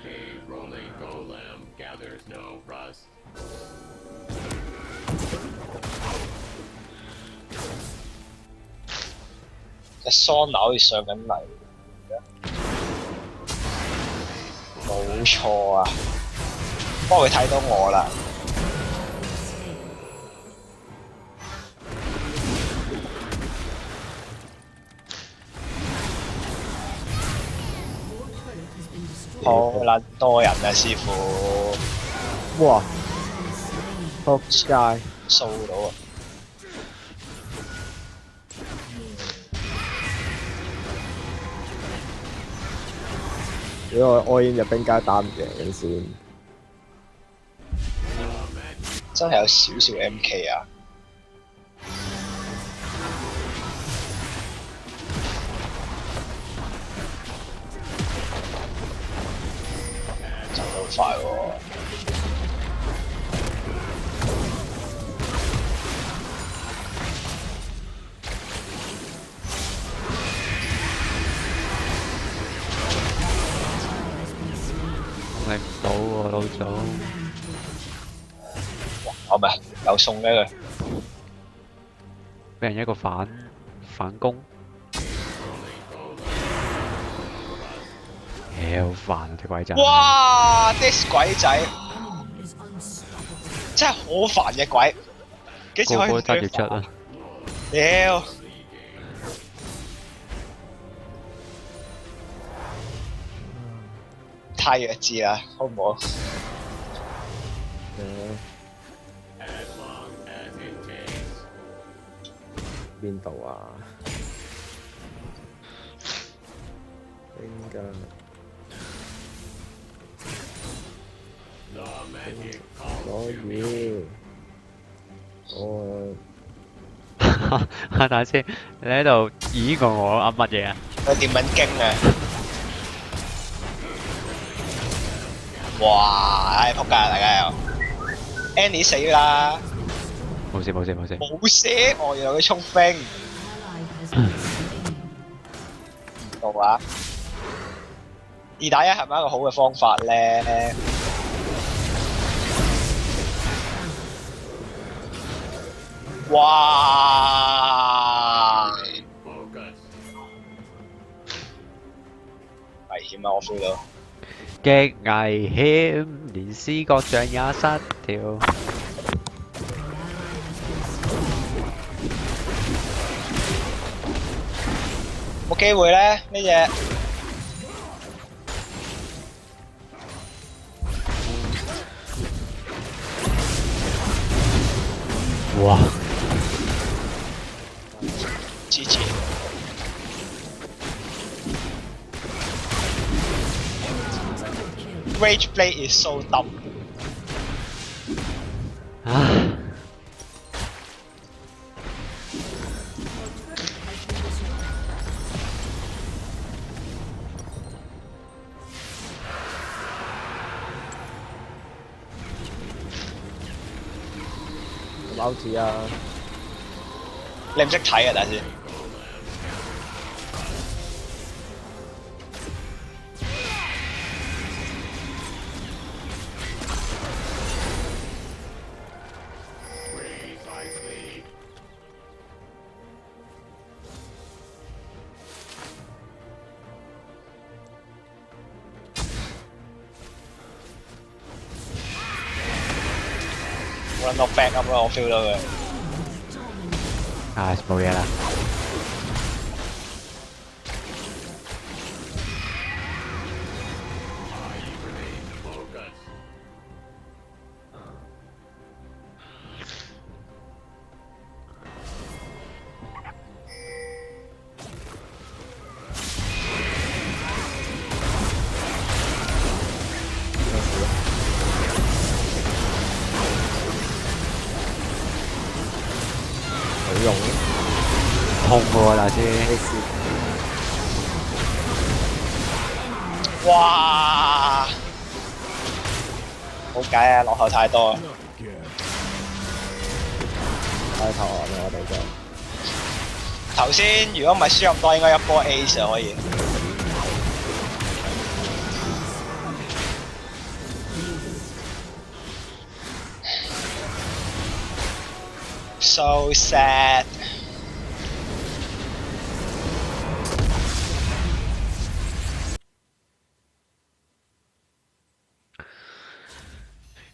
A rolling golem gathers no rust. 隻桑拿好似上緊嚟，冇錯啊！不過佢睇到我啦。been destroyed. 好撚多人啊，師傅哇！ Has been slain. 仆街！掃到啊！如果我已經隻兵家打唔贏嘅先，真係有少少 MK 啊！走得好快喎！控制唔到喎，老總。我咪有送咧佢，俾人一個反攻，屌煩啊隻鬼仔！哇！this 鬼仔 Is unstoppable. 真係好煩嘅鬼，幾時可以個個都揸住出出啊！屌！太弱智啦，好唔好？誒 As long as it takes. 邊度啊？兵家 The magic 所 calls to me. 以我等下先，你喺度咦過我噏乜嘢啊？佢點撚經啊！哇！唉，仆街啦，大家又 Annie 死啦，冇事冇事冇事。冇事，我原來佢衝兵 Ally has been slain. 到啊！二打一係咪一個好嘅方法咧？哇！ Focus. 危險啊！我 feel 到。極危險，連思覺像也失調。冇機會咧呢只。哇！ GG。Rage Blade is so dumb。唉，貓子啊！你唔識睇啊，大師。Precisely. 我諗我 back up 啦，我 feel 到佢。唉冇嘢啦。Focus. 佢用痛喎大師。 A.C. 哇！冇計啊，落後太多啊。太頭汗啦，我哋就頭先如果唔係輸咁多，應該一波 Ace 啊可以。So sad。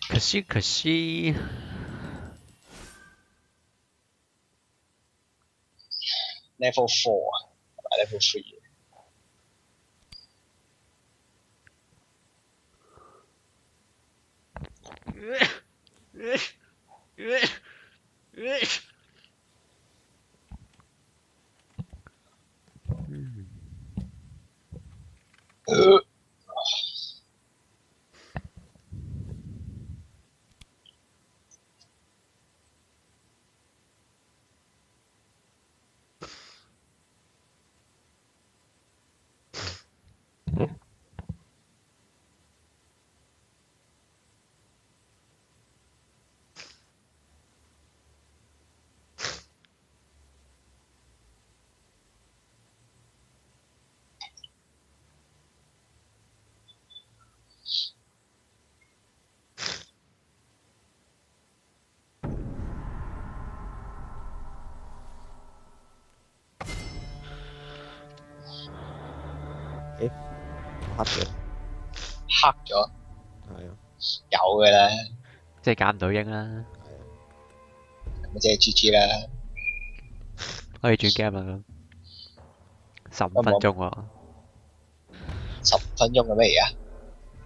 可惜可惜。Level 4啊，同埋 Level 3。黑咗，黑咗係啊，有嘅啦，即係揀唔到英啦，係啊，咁即係 GG 啦。可以轉 game 啦咁。15分鐘喎， 15分鐘嘅咩而家？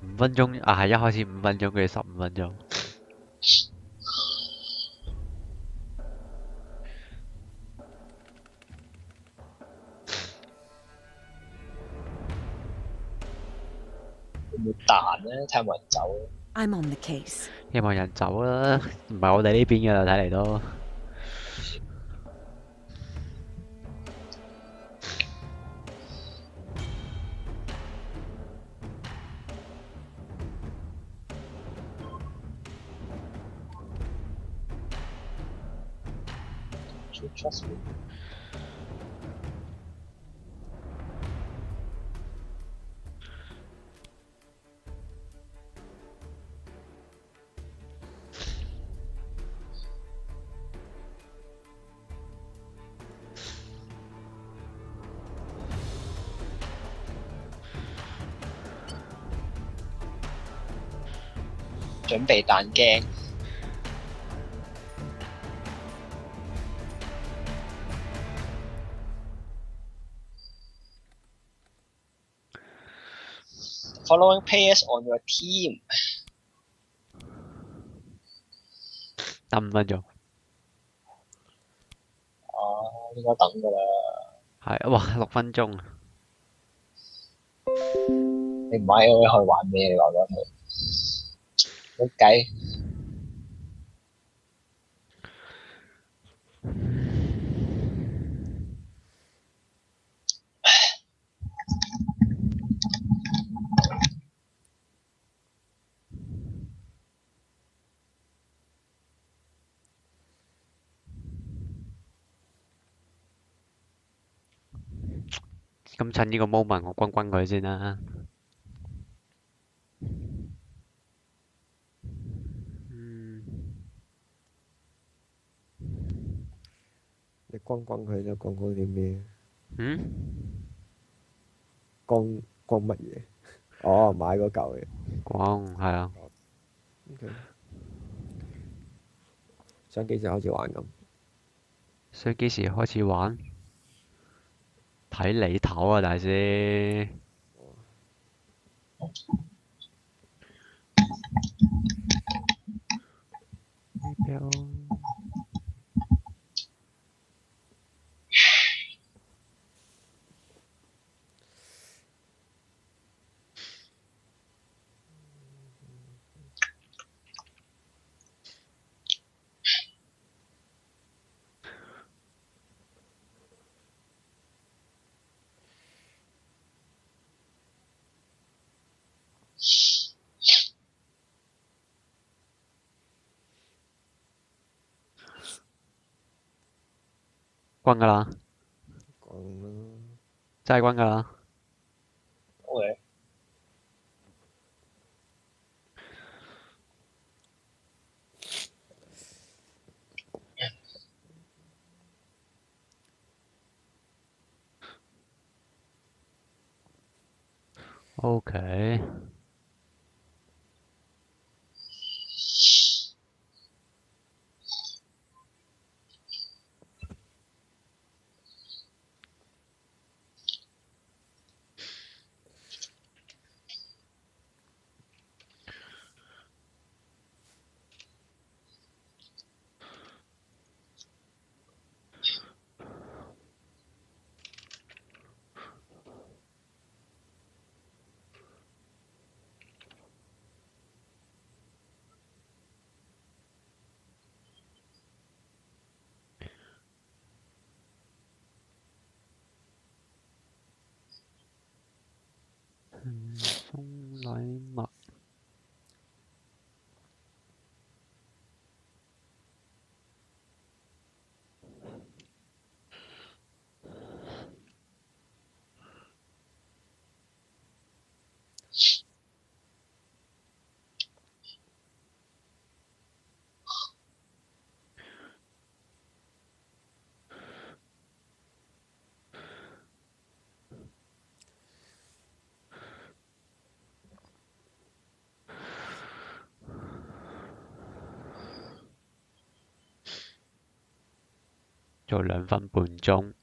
5分鐘啊，係一開始5分鐘，跟住15分鐘。會唔會彈咧？睇下有冇人走。 I'm on the case. 希望人走啦，唔係我哋呢邊嘅啦，睇嚟都。Trust me。準備彈鏡。Following players on your team。得5分鐘。哦，應該等㗎啦。係，哇6分鐘。你唔買 A 可以玩咩？你話咗佢。冇計。咁趁呢個 moment 我轟轟佢先啦。你轟轟佢就轟啲咩？嗯？轟乜嘢？哦，買嗰嚿嘢。轟係啊。OK。想幾時開始玩咁？所以幾時開始玩？睇你頭啊，大師。轟㗎啦，講啦，真係轟㗎啦。OK。OK。送禮物。做2分半鐘。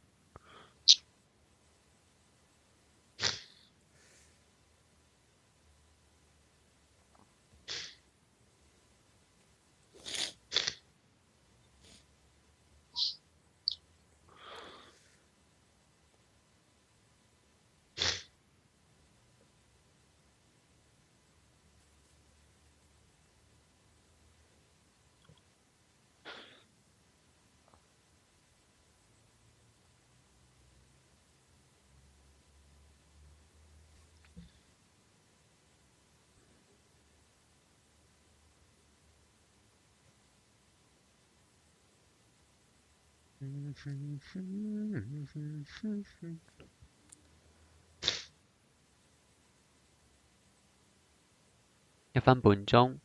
1分半鐘。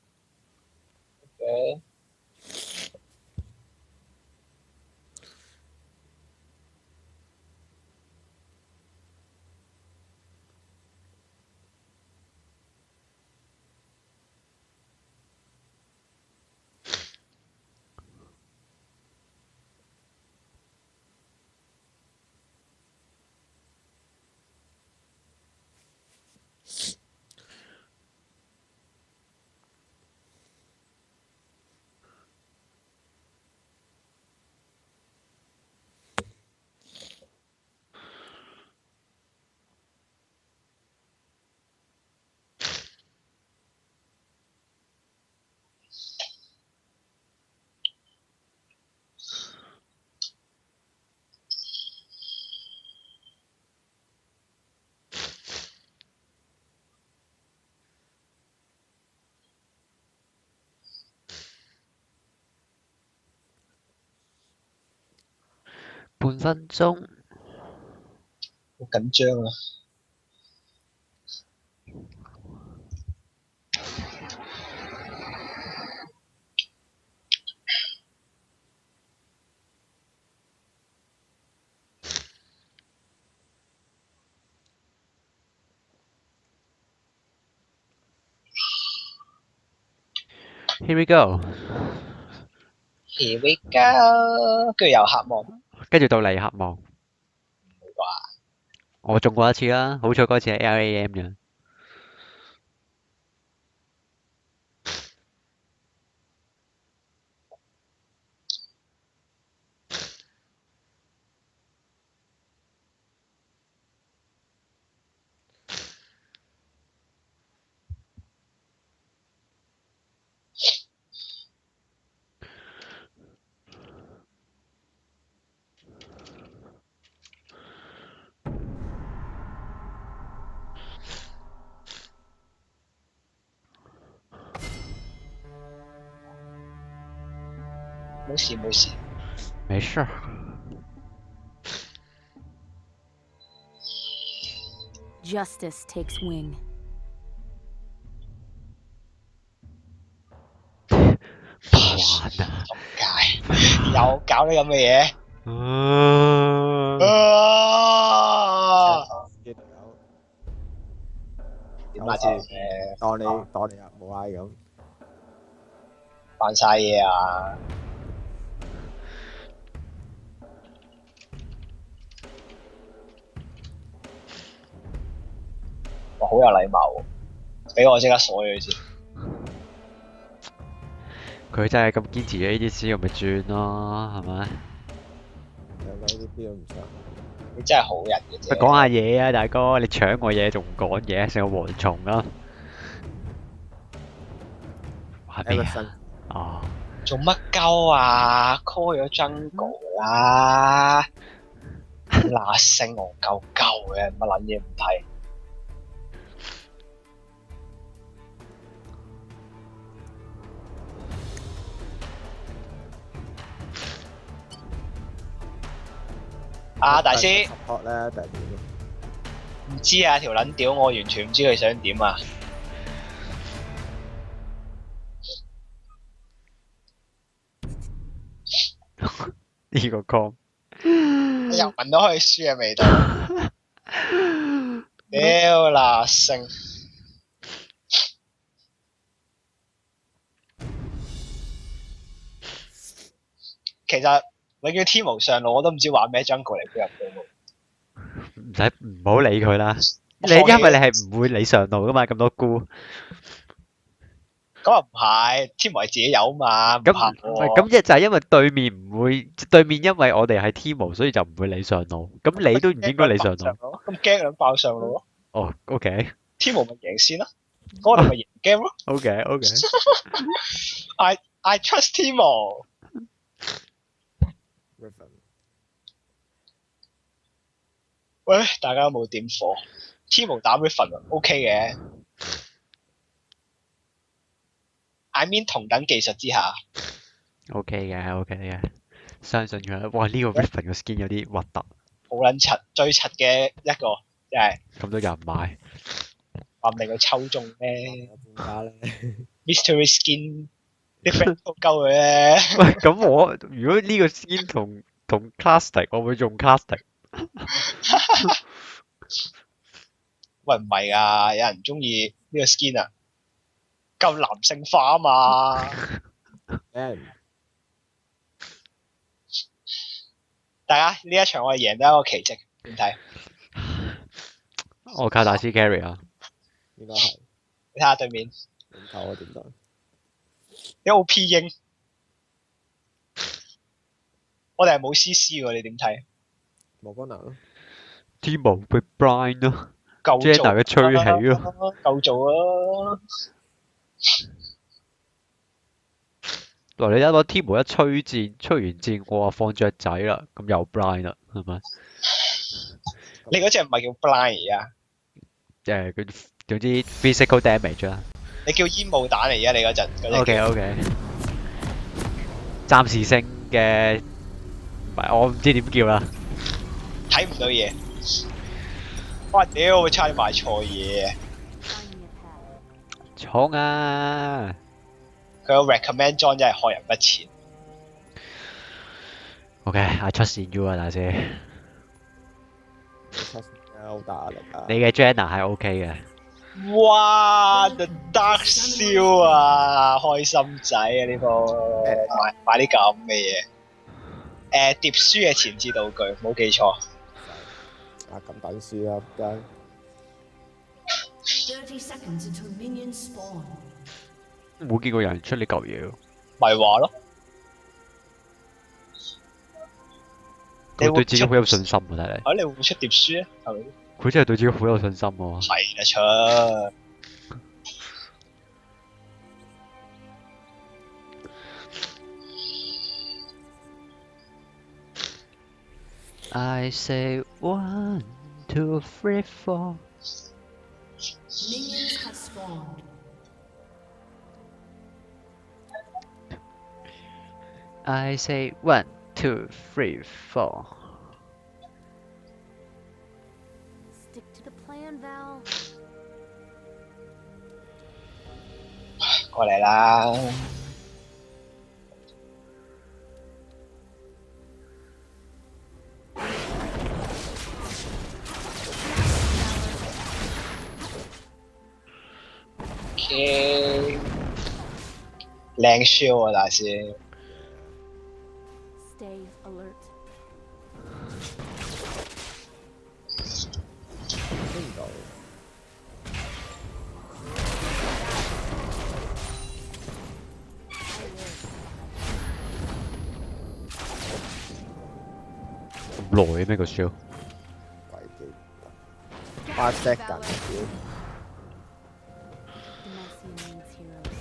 嘅。半分鐘。好緊張啊！Here we go。Here we go，跟住又黑幕，跟住到你渴望。唔會啩？我中過一次啦，好彩嗰次係 LAM 嘅。冇事冇事。沒事。Justice takes wing. 玩啊！仆街，又搞啲咁嘅嘢。啊！啲隊友點啊？誒，當你冇嗌咁，扮晒嘢啊！哇，好有禮貌喎！俾我即刻鎖咗佢先。佢真係咁堅持嘅 ADC，我咪轉咯，係咪？兩個呢啲都唔想。你真係好人嘅啫。講下嘢啊，大哥！你搶我嘢仲唔講嘢，成個蝗蟲啊！玩咩啊？哦，做乜鳩啊 ？call 咗 jungle 啦，嗱聲戇鳩鳩嘅，乜撚嘢唔睇？啊，大師，學咧定係點？唔知啊，條撚屌，我完全唔知佢想點啊！呢個 com 又聞到佢輸嘅味道。屌嗱聲！其實永遠天無上路，我都唔知玩咩 jungle 嚟配合佢喎。唔好理佢啦。我放棄因為你係唔會理上路噶嘛，咁多菇。咁又唔係，天無係自己有嘛，唔咁行唔係喎。咁就係因為對面唔會，對面因為我哋係天無，所以就唔會理上路。咁你都唔應該理上路。咁驚兩爆上路咯，哦，OK，天無咪贏先咯，咁我哋咪贏 game 咯。 OK，OK。I trust 天無。 Riven 喂，大家有冇點火？天無打 Riven OK 嘅，I mean 同等技術之下， OK 嘅，OK 嘅，相信佢啦。哇！呢個 Riven 個 skin 有啲核突，好撚柒，最柒嘅一個，真係咁都有人買。話唔定佢抽中咩有半價咧， ？Mystery Skin 啲 friend 都鳩佢咧。喂，咁我如果呢個 skin 同 Classic，我會用 Classic。喂，唔係啊，有人中意呢個 skin 啊，夠男性化啊嘛。大家呢一場我哋贏得一個奇蹟，點睇？我靠大師 carry 啊！應該係你睇下對面唔夠啊點講？啲 OP 英，我哋係冇 CC 喎，你點睇？冇可能，天無被 blind 咯夠做，Jenna 嘅吹起咯。夠做啊！來你睇到天無一吹箭，吹完箭我話放雀仔啦，咁又 blind 啦，係咪？你嗰隻唔係叫 blind 啊，佢總之 physical damage 啦。你叫煙霧彈嚟啊！你嗰陣嗰隻 OK，暫時性嘅，唔係我唔知點叫啦。睇唔到嘢。哇！屌，會差啲買錯嘢。 Find me a path. 闖啊！佢個 recommend 裝真係害人不淺。 OK，I trust in you 啊，大師。好大壓力啊！你嘅 Jenna 係 OK 嘅。哇！The Dark Seal 啊，開心仔啊呢個，買啲咁嘅嘢。疊書嘅前置道具，冇記錯。啊咁等輸啦，真30 seconds until minions spawn. 冇見過有人出呢嚿嘢喎。咪話咯，你會佢對自己出好有信心喎，睇嚟。你會唔會出疊書咧？係咪？佢真係對自己好有信心喎。係啦，出。I say 1, 2, 3, 4。 Minions have spawned. I say 1, 2, 3, 4。 Stick to the plan, Val. 過嚟啦！OK，靚 show 啊，大師。 Stay alert. 聽唔到。咁耐嘅咩個 show？鬼記得8 second 屌 Demacian needs heroes.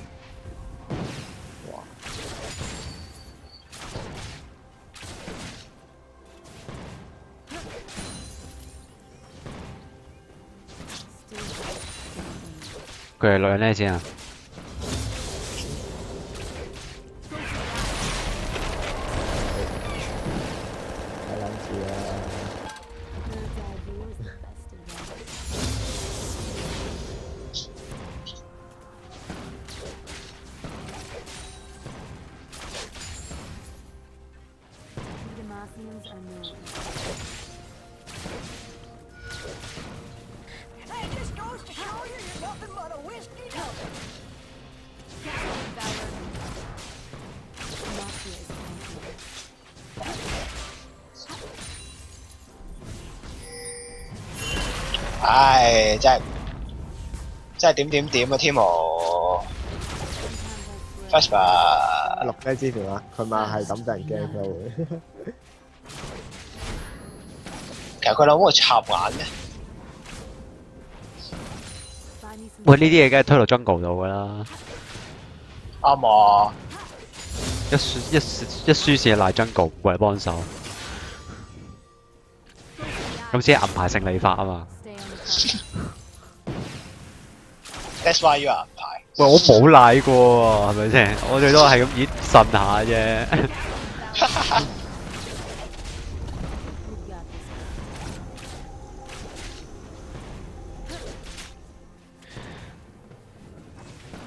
哇！ Still something. 佢係女人咧先啊？睇撚住啦， Bird's eye view is the best advantage. The Demacians are new. That just goes to show you you're nothing but a whiskey company. 唉，真係點啊，天魔 Sometimes I swear that bird is Flash 吧，錄低之前啊，佢咪係咁俾人驚佢會。其實佢老母插眼嘅， buy me some 喂，呢啲嘢梗係推落 jungle 度噶啦，啱啊！一輸線賴 jungle 唔過嚟幫手，咁先係銀牌勝利法啊嘛。 stay on the front. That's why you are 牌。喂，我冇賴過喎，係咪先？我最多係咁熱呻下啫。 We've got this.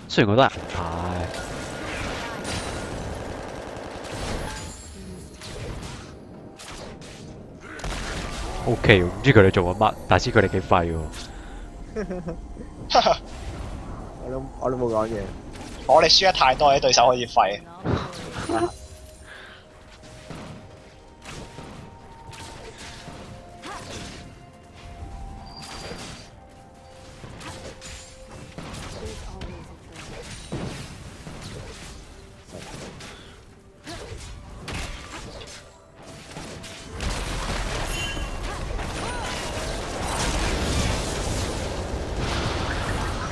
雖然我都係銀牌， OK 喎，唔知佢哋做緊乜，但係知佢哋幾廢喎。我都冇講嘢。我哋輸得太多，啲對手可以廢。 And all the way. 'There's always a trade.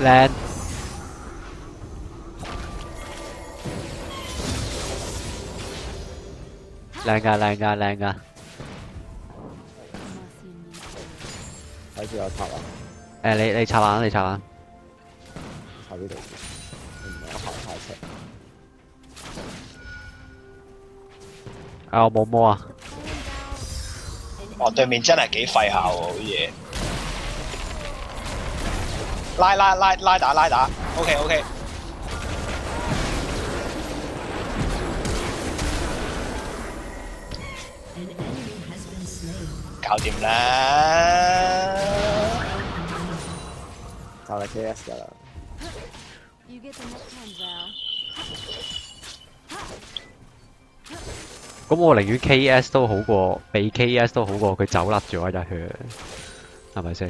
靚，靚㗎靚㗎靚㗎。 Marcian needs to 睇住我插啊，你插眼，你插眼。插呢度先，唔係我行太出。啊，我冇摸啊。哇，對面真係幾廢下喎，好嘢。拉打，OK。 An enemy has been slain. 搞掂啦。就係 KS 㗎啦。 You get the next time, Val. 咁我寧願 KS 都好過，被 KS 都好過佢走甩咗一隻血，係咪先？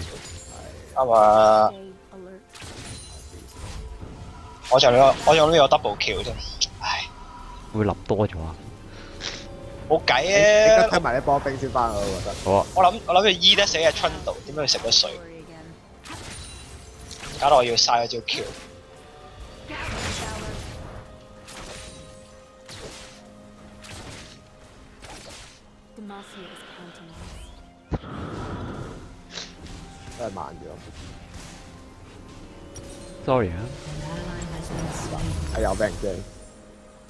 啱啊！ Stay alert. 我用呢個 double kill 啫，唉，會諗多咗啊！冇計你而家啊！推埋啲波兵先翻去，我覺得。好啊，我諗佢醫得死嘅春度，點解佢食咗水？ Worry again. 搞到我要嘥咗招 Q。 Demacia is counting us. 真係慢咗。 sorry 啊， An ally has been slain. 有俾人驚。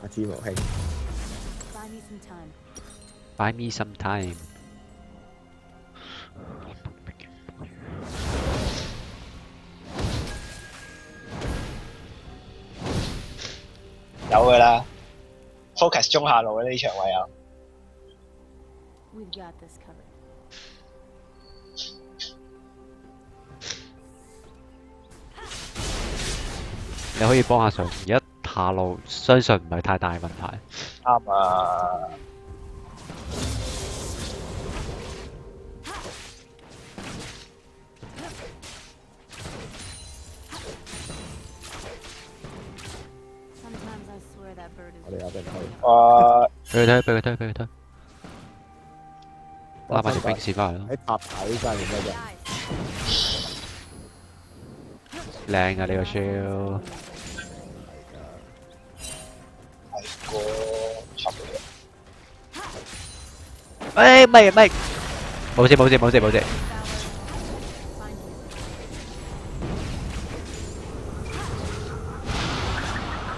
阿天無兄， Buy me some time. buy me some time。有㗎啦，focus 中下路嘅呢場位有。 We've got this covered. 你可以幫下上，而家下路相信唔係太大問題。啱啊！ Sometimes I swear that bird is 我哋有俾人推。誒，俾佢推，俾佢推，俾佢推。拉埋條兵線翻嚟咯，喺塔底真係咩啫？ guys. 靚啊你個 shield。係個差唔多。誒，唔係，冇事冇事冇事冇事。 Find you.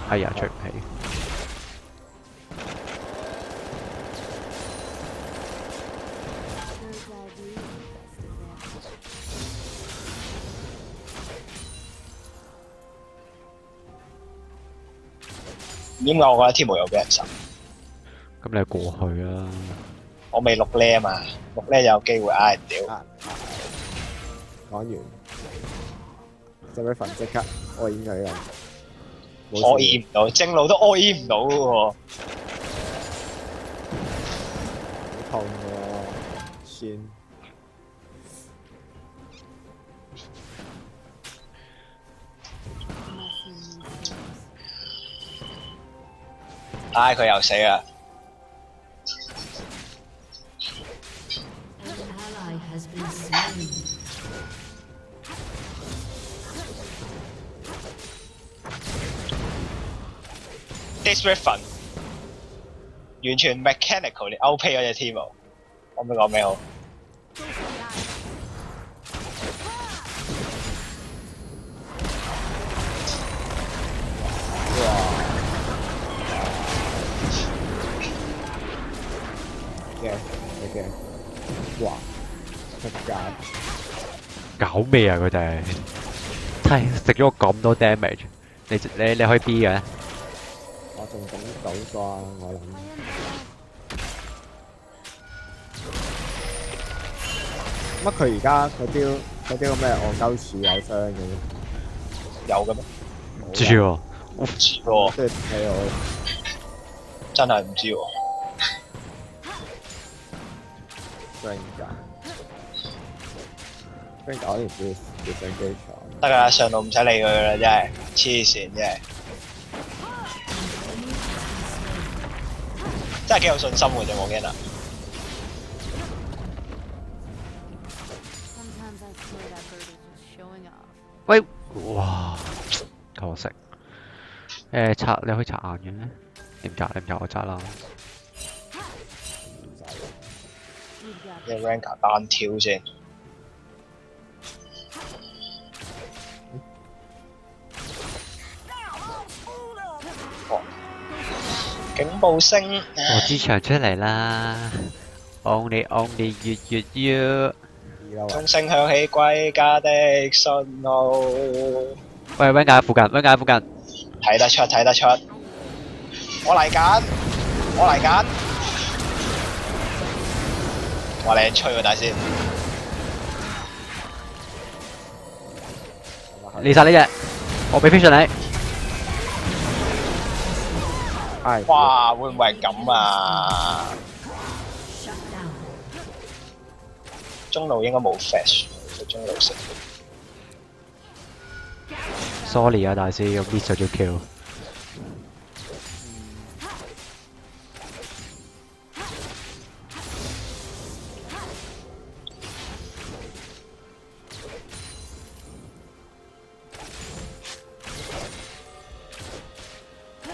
哎呀，出唔起。 Bird's eye view is the best advantage. 點解我覺得天無有俾人殺？咁你過去啦。我未錄呢啊嘛，錄呢有機會，唉屌！啊，講完，使唔使份即刻我演佢啊？我醫唔到，正路都我醫唔到嘅喎。好痛喎，算。唉，佢又死啦！ An ally has been slain. This Riven 完全 mechanical 你 OP 嗰隻 team，我唔知講咩好。驚你驚，哇！出街搞咩啊佢哋？真係食咗我咁多 damage，你可以 B 嘅？我仲懂到啩，我諗。乜佢而家嗰啲咁嘅戇鳩樹有傷嘅咩？有嘅咩？冇知喎，唔知喎，即係睇我真係唔知喎。 Frank 我連要上機場。得㗎啦，上路唔使理佢啦，真係黐線，真係幾有信心嘅啫，我驚啦。 Sometimes I swear that bird is just showing off. 喂，哇，可惜。拆你可以拆硬嘅咩？你唔拆我拆啦。 We've got 隻 Ranker 單挑先。哦，警報聲。我支場出嚟啦！Only 越。鐘聲響起歸家的信號。喂，Van 界附近。睇得出。我嚟緊。哇！你吹喎，大師。你殺呢只，我俾 vision 你。係。哇！會唔會係咁啊？ Shut down. 中路應該冇 flash，佢中路食。 Sorry 啊，大師，我 miss 咗條 kill。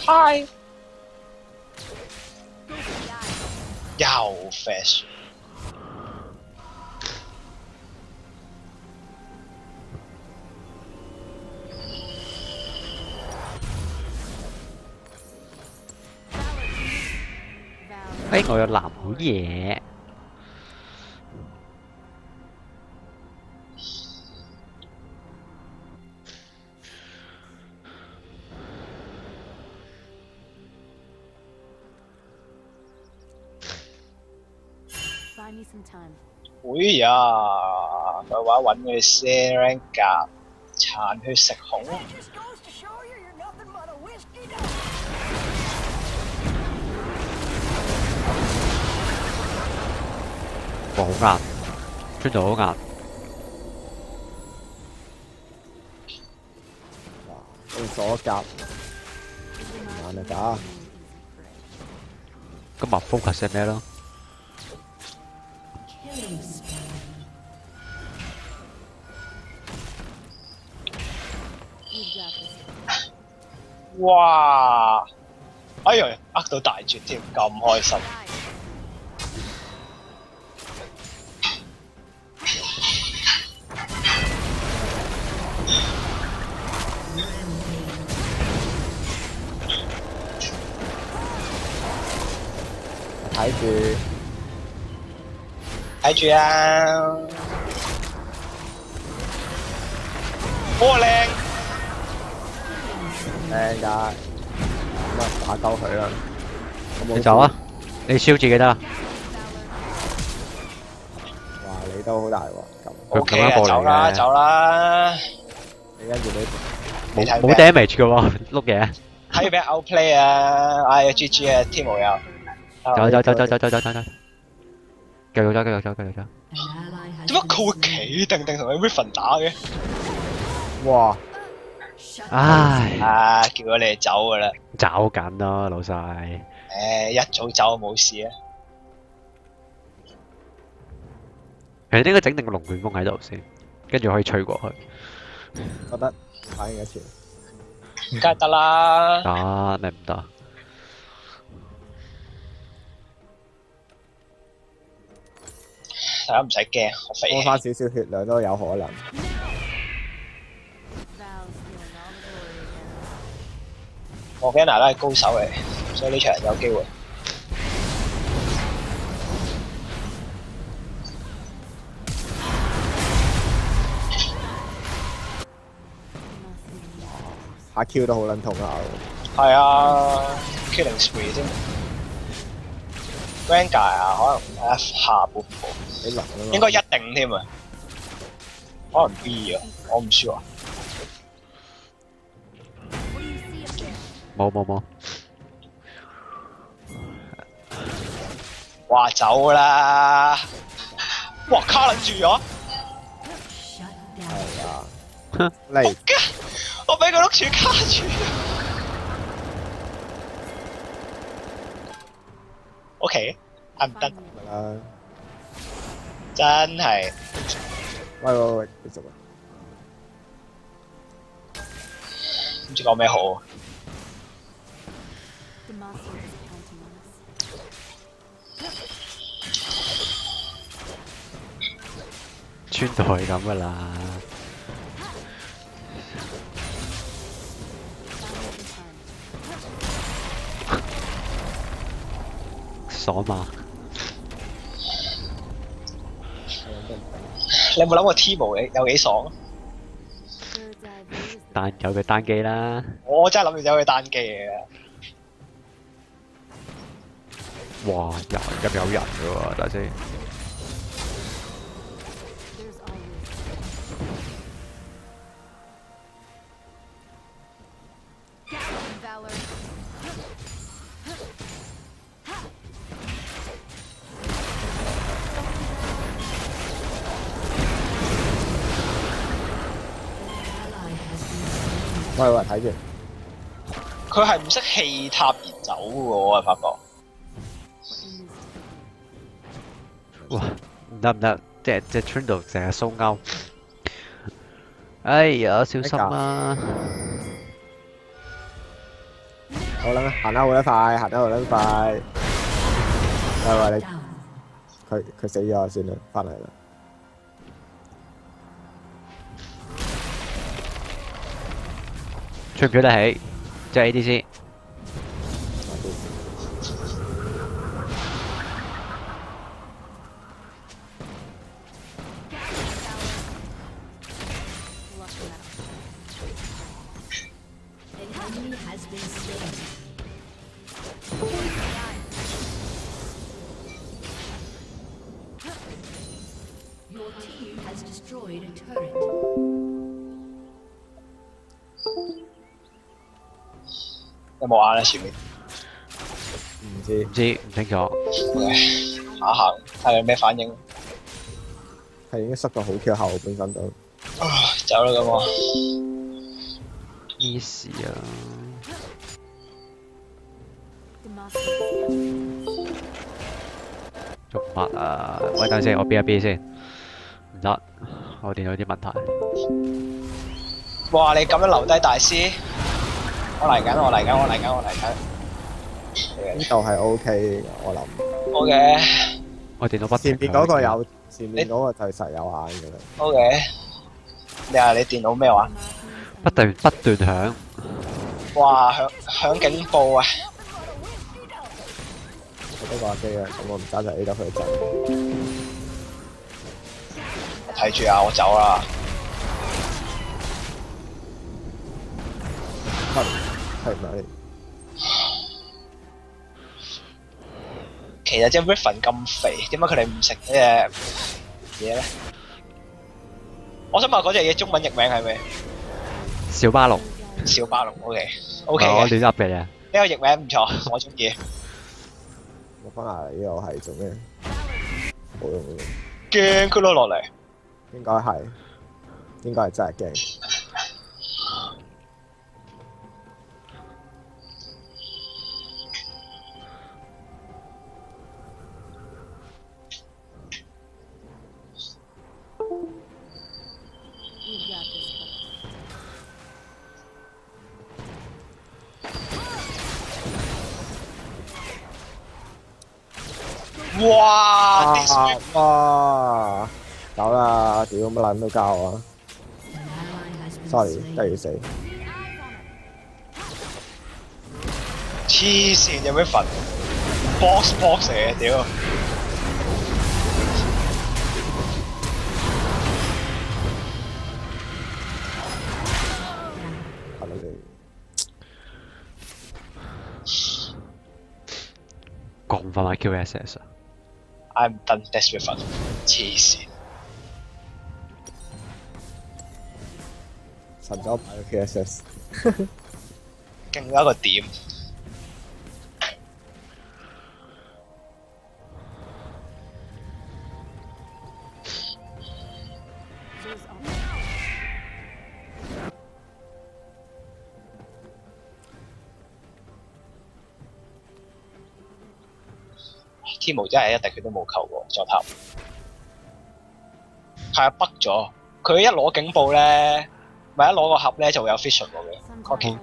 Hi。又 flash。 哎，我有藍好嘢。Buy me some time. 會呀，佢話揾佢 Seren 夾殘血食孔。 哇，好硬，出到好硬。用鎖甲，硬啊打。咁咪 focus 係咩咯？ Killing spree. 哇！哎呀，呃到大絕添，咁開心。 睇住啊！哇靚！靚㗎，咁啊打鳩佢啦。你走啊！你燒自己得啦。哇！你都好大喎，咁 O K 啊，走啦！你跟住你冇 damage 嘅喎，碌嘢。睇住俾人 outplay 啊！哎呀 GG 啊，team 冇有。走，繼續走。 An ally has 點解佢會企定定同佢 Riven 打嘅？哇！ Shut 唉，啊，叫咗你哋走噶啦。找緊咯，老細。誒，一早走冇事啊。其實應該整定個龍捲風喺度先，跟住可以吹過去。覺得反應一次。梗係得啦。得你唔得？大家唔使驚，我肥氣。多翻少少血量都有可能。 Val's stealing all the glory again. 莫基娜都係高手嚟，所以呢場有機會。下 Q 都好撚痛啊！係啊，killing spree 啫。Rengar 啊，可能下半部你能啊嘛？應該一定添啊，可能 B 啊，我唔 sure 啊。 What do you see up there? 冇。哇，走啦！哇，卡撚住咗， Shut down. 係啊，嚟我俾個碌柱卡住。OK，I'm done， Finally. 啦！真係喂，繼續啊！唔知講咩好。 Demacia is counting on us. 穿到係咁噶啦。 Found it in time. 爽嘛？你有冇諗過 Timo 有幾爽？ Bird's eye view is the 單有佢單機啦。我真係諗住走去單機嘅。哇！入有人嘅喎，等下先。 There's always Gallon Valor. 喂，睇住，佢係唔識棄塔而走嘅喎，我係發覺。 哇！唔得，隻 Trundle 成日鬆勾。哎呀，小心啊！好啦，行得好得快，行得好得快。喂，你 Down. 佢死咗算啦，翻嚟啦。吹唔吹得起？即係 ADC。Luck metal. An enemy has been slain. Your team has destroyed a turret. 有冇眼咧前面唔知唔知唔清楚。 ？OK，下行睇你咩反應。係已經縮到好 Q 後本身都。走啦咁我。 easy 啊！ Demacia is counting on us. 做乜啊？喂，等陣先，我 B 一 B 先。唔得，我電腦有啲問題。哇！你咁樣留低大師，我嚟緊，我嚟緊，我嚟緊，我嚟緊。呢度係 OK 嘅，我諗。 O K 我電腦不停前面嗰個有，前面嗰個就實有眼嘅啦。 O K，你話你電腦咩話？ Demacia 不斷響。哇！響警報啊！我都話機啊，咁我唔揸就 A 得佢走。睇住啊，我走啦。係咪？其實隻 Riven 咁肥，點解佢哋唔食呢隻嘢咧？我想問嗰隻嘢中文譯名係咩？小巴龍。小巴龍。O K O K 我嘅，亂噏嘅啫。呢個譯名唔錯，我中意。我翻嚟呢度係做咩？冇用嘅，驚佢攞落嚟。應該係真係驚。哇！啲啊！哇！走啦！屌乜撚都交啊 An ally has been ！sorry， slain. 真係要死。黐線有咩份？box 嚟嘅屌！係咪你？講翻埋 QSS 啊！ I'm done this with it。黐線，神咗牌嘅 KSS。勁到一個點。 There's all 天無真係一滴血都冇扣過，左塔。係啊，北咗。佢一攞警報咧，咪一攞個盒咧就會有 vision 喎嘅。 sometimes I swear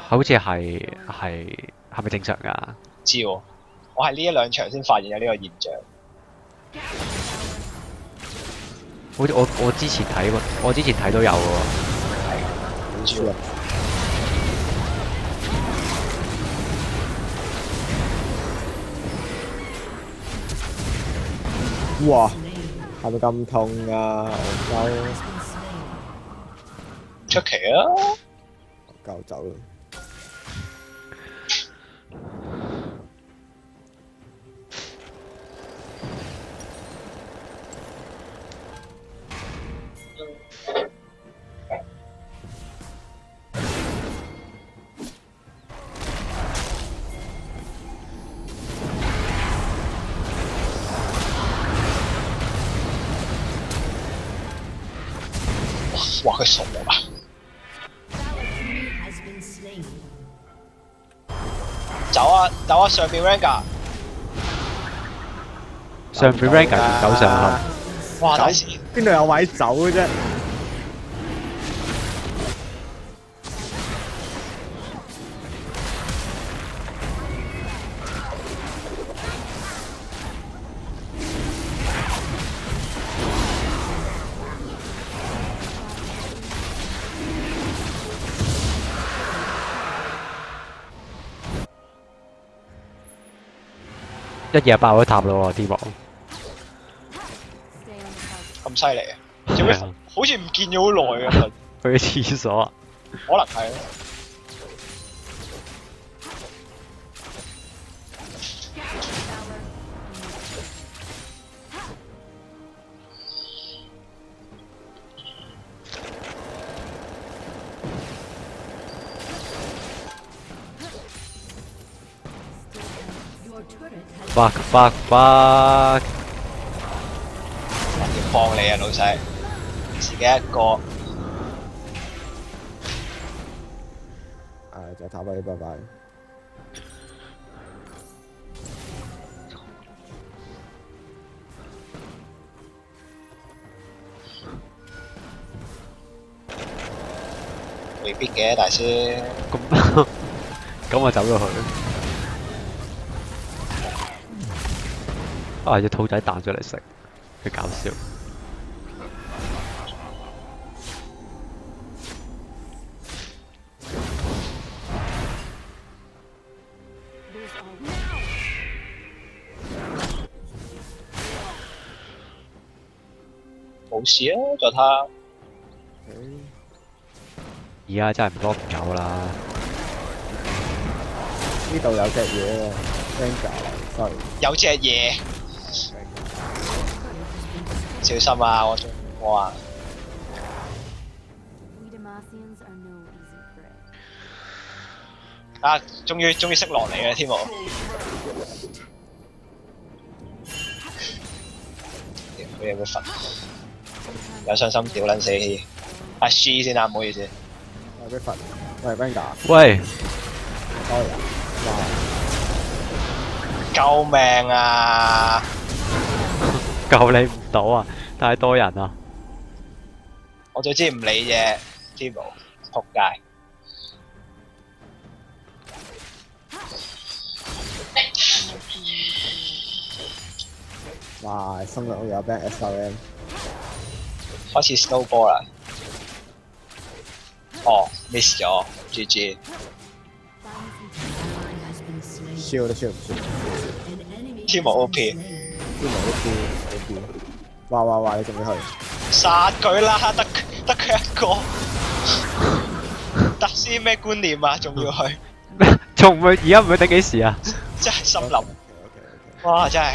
好似係咪正常㗎？知喎，我係呢一兩場先發現有呢個現象。好似我之前睇過，我之前睇都有喎。唔知喎。哇！ Slain. 係咪咁痛啊？戇 Has been slain. 出奇啊！鳩走啦！哇！佢熟啊！ Enemy has been slain. 走啊！走啊！上邊 Ranga，上邊 Ranga 走上哇！大事邊度有位走嘅啫？去，一嘢爆咗塔咯喎，啲網。 stay on the target. 咁犀利啊！做咩好似唔見咗好耐咁啊？去咗廁所啊！可能係。 Your turret has fuck fuck fuck！要幫你啊，老細，自己一個。就塔啦，拜拜。未必嘅，大師。咁咁我走咗去。啊！只兔仔彈咗嚟食，佢搞笑。 There's all 冇事啊，就他。而家真係唔多唔有啦。呢度有隻嘢喎 ，Ranger，sorry。有隻嘢，小心啊！我話 we Demacians are no easy prey. 啊，終於識落嚟啦，天王。佢有冇瞓？有信心屌撚死阿 G 先啊，唔好意思。我俾罰。喂，Ranger，sorry 喂，啊！哇！救命啊！救你唔到啊！太多人啊！我最知唔理啫，天王，仆街。哇！心諗有俾人 SRM，開始 snowball 啦。哦，miss 咗，GG。 Ally has been slain. 超都超唔超， An enemy Team has been OP. slain. 超冇都超，哇！你仲要去？殺佢啦！得佢一個。特斯咩觀念啊？仲要去，仲唔會而家唔會等幾時啊？真係心諗， OK，哇！真係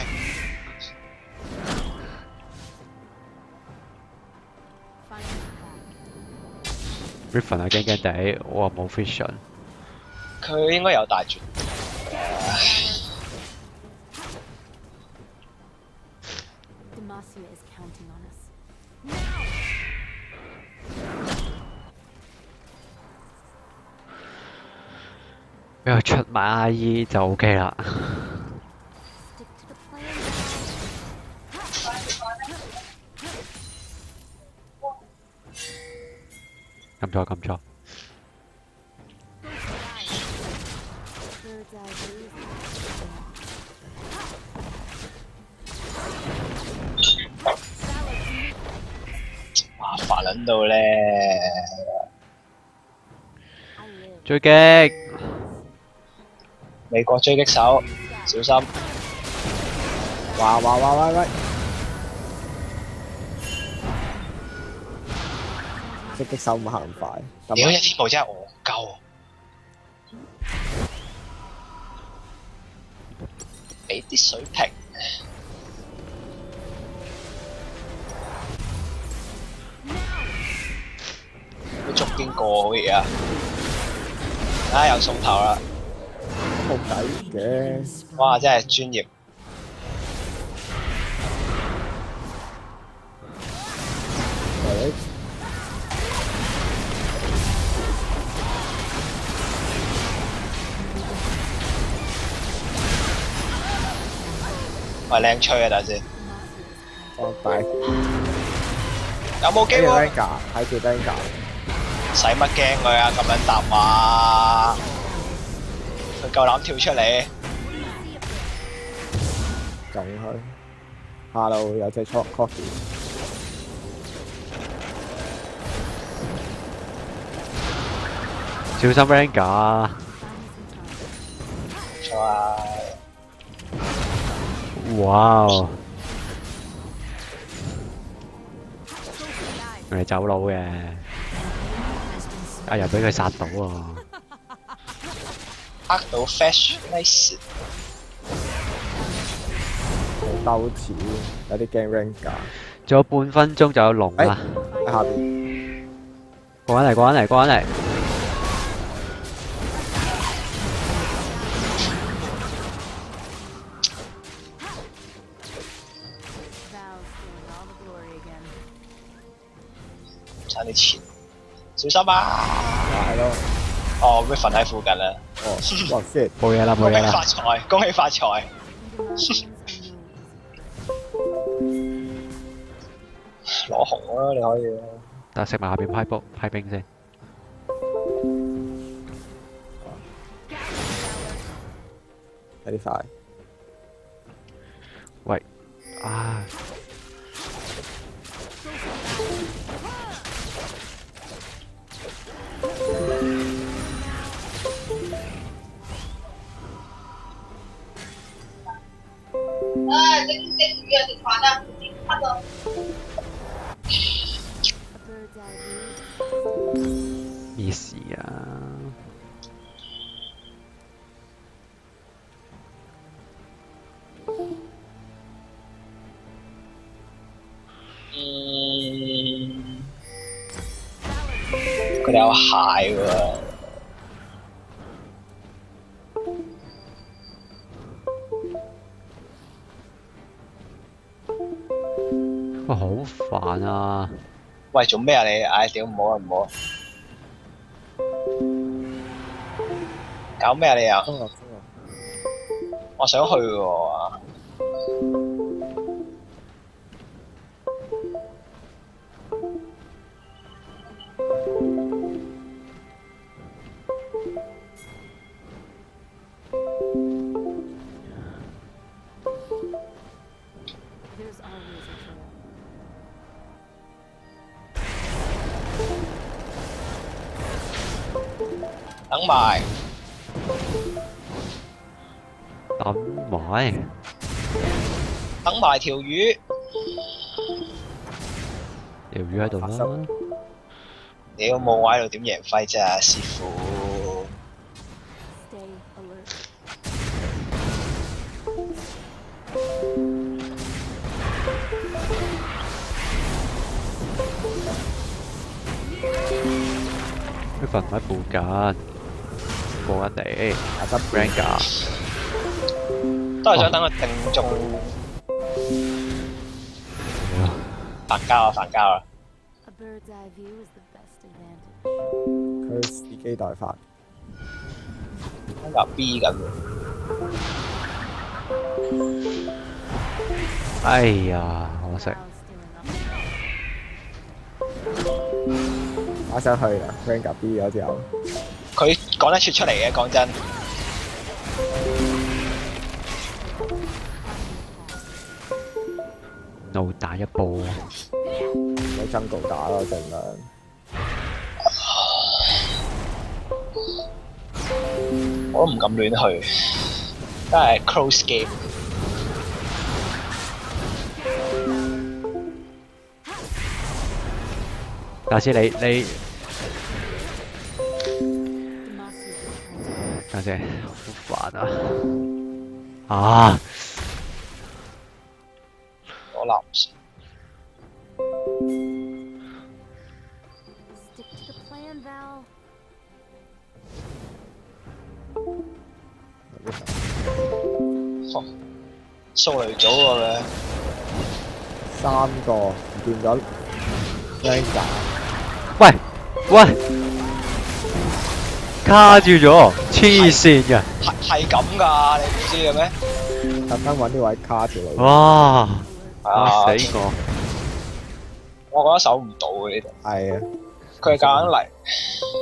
Riven 啊，驚驚地，我話冇 vision。佢應該有大絕。 Demacia is counting on us. 俾佢出埋 IE 就 OK 啦。 Stick to the plan. 撳錯。 Bird's eye view. 哇！煩撚到咧， I live. 追擊，美國狙擊手，小心！喂！即擊手唔行咁快，屌，一天無真係戇鳩。俾啲水平。佢捉邊個好嘢啊？又送頭啦！冇計嘅。哇！真係專業。喂，喂，靚吹啊！等陣先，放大有冇機睇住會？ Venga，睇住 Venga，使乜驚佢啊？咁撚答話，佢夠膽跳出嚟。中佢。Hello，有隻 coffee。小心 Ranga。唔錯啊！哇！我哋走佬嘅，又俾佢殺到喎。呃到 Flash，nice。冇兜錢，有啲驚 Venga。仲有半分鐘就有龍啦，喺下邊，過緊嚟。 Val's doing all the glory again. 差啲錢，小心啊！係咯。哦 Riven 喺附近啦，哦，哇 shit！冇嘢啦，恭喜發財，恭喜發財！ Even 攞紅啦，你可以。但食埋下邊批兵先。有啲快。喂，啊！咩事啊？佢哋有蟹喎。哇，好煩啊！喂，做咩啊你？唉，屌唔好啊唔好啊！搞咩啊你啊？中啊！我想去喎。等埋，等埋，等埋條魚。條魚喺度啦。屌冇我喺度點贏揮啫，師傅。 Stay alert. 佢份喺附近，過緊嚟。阿執 Ranger，都係想等佢定中煩交啊煩交啊！ A bird's eye view is the best advantage. 佢時機待發，跟住 B 咁，哎呀，可惜。 Cloud's stealing up. 打上去啊 Ranger B 咗之後，佢講得出嚟嘅，講真。怒打一波，有爭高打咯，盡量。我都唔敢亂去，都係 close game。大師你 The muscles return to 家姐好煩啊！啊，我立唔住。 stick to the plan, Val. 掃雷組喎佢， 3個唔見咗 Ranger，喂喂，卡住咗，黐線嘅，係咁㗎，你唔知嘅咩？特登揾啲位卡條路。哇！係啊，嚇死我！我覺得守唔到嘅呢度，係啊，佢係夾硬嚟。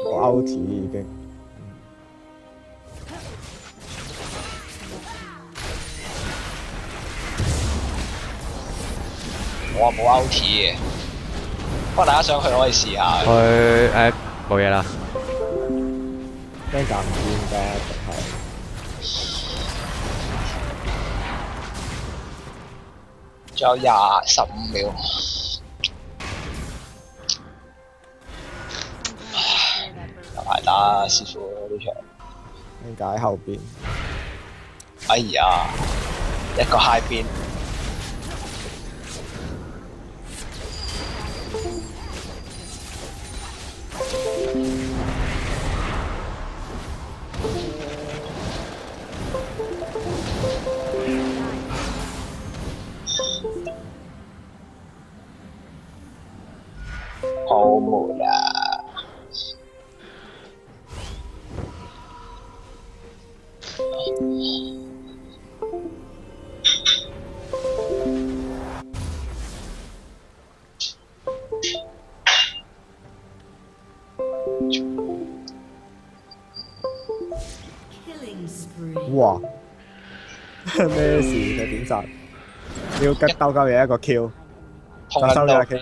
個 out 已經我話冇 out 嘅，不過大家想去可以試下。佢誒冇嘢啦， Ranger 唔見㗎，淨係仲有15秒， Sometimes I swear that bird 有排打師傅呢場。 Ranger 喺後邊，哎呀，一個 high 邊，好無啦。Killing spree. 哇！咩事嘅點殺？要吉兜鳩嘢一個 Q，同就收咗撚到佢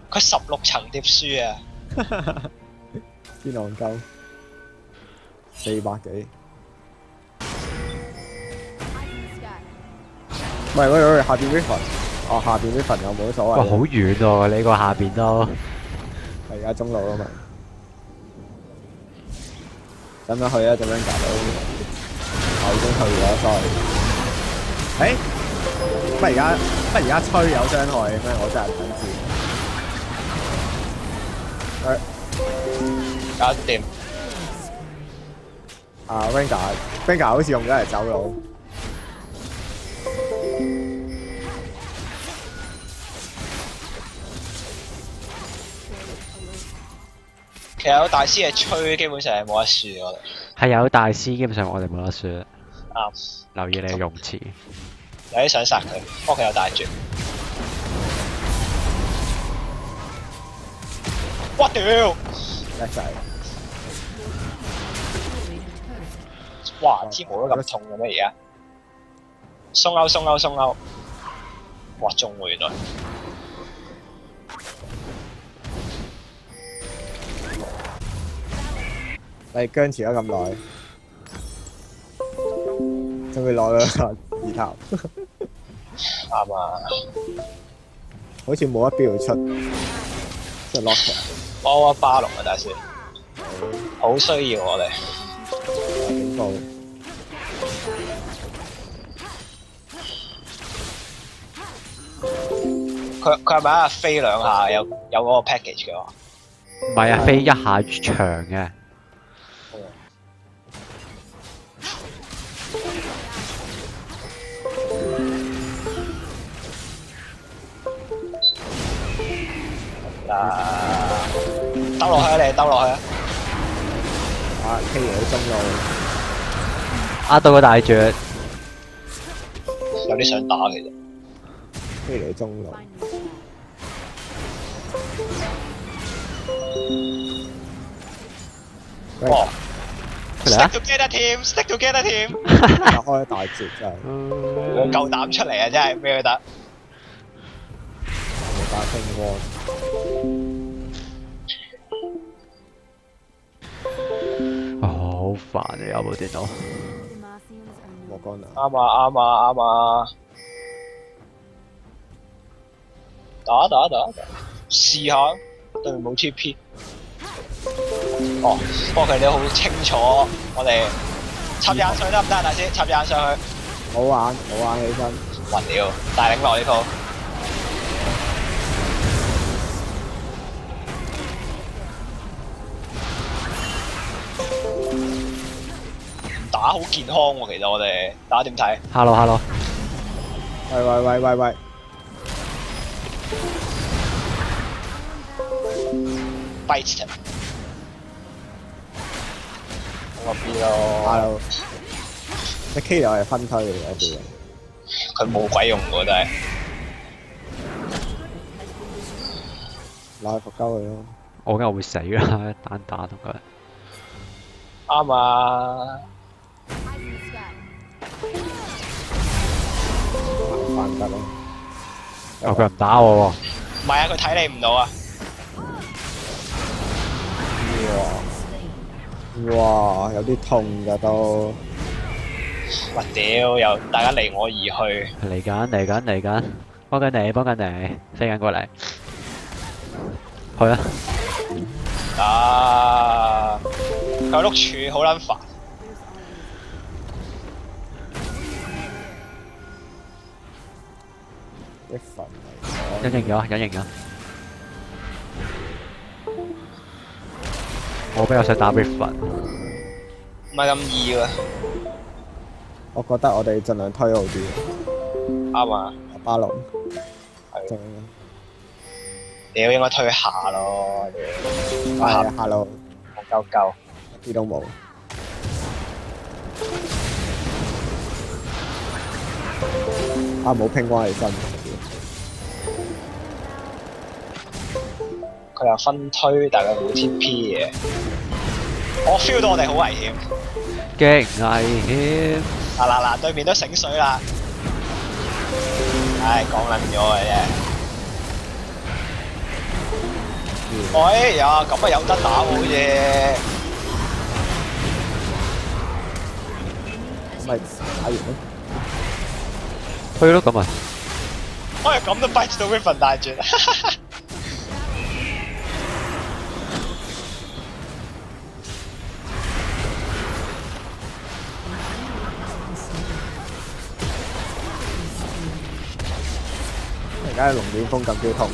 佢16層碟輸啊！邊戇鳩400幾？ Eye in the sky. 喂喂喂，下邊 Riven，哦下邊 Riven 又冇所哇好謂，遠喎！你個下邊都係而家中路啊嘛。使唔使去啊？隻 Ranger 都我已經去咗，sorry。誒，乜而家吹有傷害嘅咩？我真係唔想知。搞掂，啊 Ranger 好似用咗嚟走佬。其實有大師嘅吹，基本上係冇得輸我哋。係有大師，基本上我哋冇得輸。啱，留意你嘅用詞。有啲想殺佢，不過佢有大絕。哇屌！叻仔，哇！支毛都咁重嘅咩而家？鬆勾鬆勾鬆勾！哇中喎原來。你僵持咗咁耐，仲要攞咗個二塔，啱啊！好似冇一標出，即係 lock 哇巴龍啊，大師，好需要我哋。警報。佢係咪啊飛兩下有嗰個 package 嘅話？唔係啊，飛一下長嘅。兜落去啊你，兜落去啊！啊 K 咗中路，呃到個大絕，有啲想打其實。 K 嚟中路， Find me. 哇嚟啊 ！Stick together team，stick together team。打開大絕真係我夠膽出嚟啊！真係咩都得。冇打星光。好煩啊！有部電腦。 Demacians are 莫 no 干啊！啱啊啱啊啱啊！打，試下對面冇 TP。哦，不過佢哋都好清楚，我哋插眼上去得唔得啊？大師，插眼上去。好玩起身，暈了，大領落呢套。打好健康喎、其實我哋打點睇？ Hello，喂！ bite 佢。我 B 咯， Hello，你 K 又係分推嚟嘅啲嘢，佢冇鬼用喎真係。攞去伏鳩佢咯。我梗係會死啦，單打同佢。啱啊！ I can sky. 翻得咯。哦，佢唔打我喎。唔係啊，佢睇你唔到啊！哇，有啲痛㗎都。哇屌！又大家離我而去。嚟緊，幫緊你，飛緊過嚟。去啊！啊！佢有碌柱好撚煩。 一份嚟隱形咗。我比較想打 Riven。唔係咁易喎。我覺得我哋盡量推好啲。啱啊！巴龍係正屌應該推下咯，屌係 Hello，夠。一啲都冇。啊冇拼關起身。佢又分推，但係佢冇 TP 嘅。我 feel 到我哋好危險。勁危險！嗱，對面都醒水啦。唉，講撚咗嘅啫。哎呀，咁啊有得打喎好似。咁咪打完咯。去咯咁啊！哎呀，咁都 bite 到 Riven 大絕。而家龍捲風咁標痛，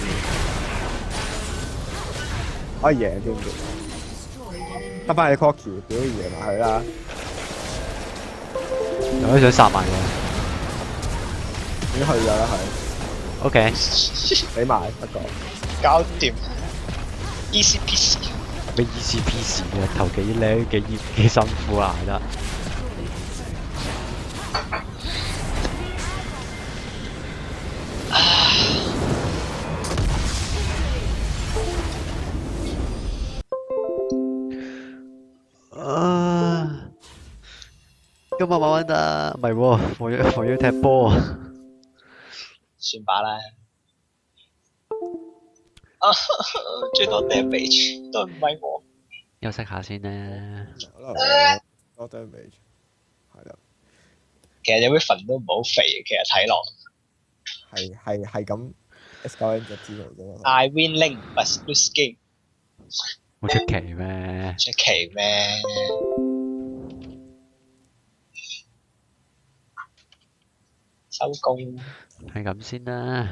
可以贏添嘅。得翻你 Corky 表贏埋佢啦。有啲想殺埋我。已經去咗啦佢， OK，俾埋不過。搞掂。Easy peasy。咩 easy peasy 嘅，頭幾叻幾辛苦啊，得。今日玩得唔係喎，我要踢波啊！算把啦。啊，最多 damage 都唔係我。休息下先啦。可能我多 damage 係啦，其實有啲份都唔係好肥，其實睇落。係咁 S 9 N 就知道啫嘛。 I win link but lose game，好出奇咩？出奇咩？收工。係咁先啦。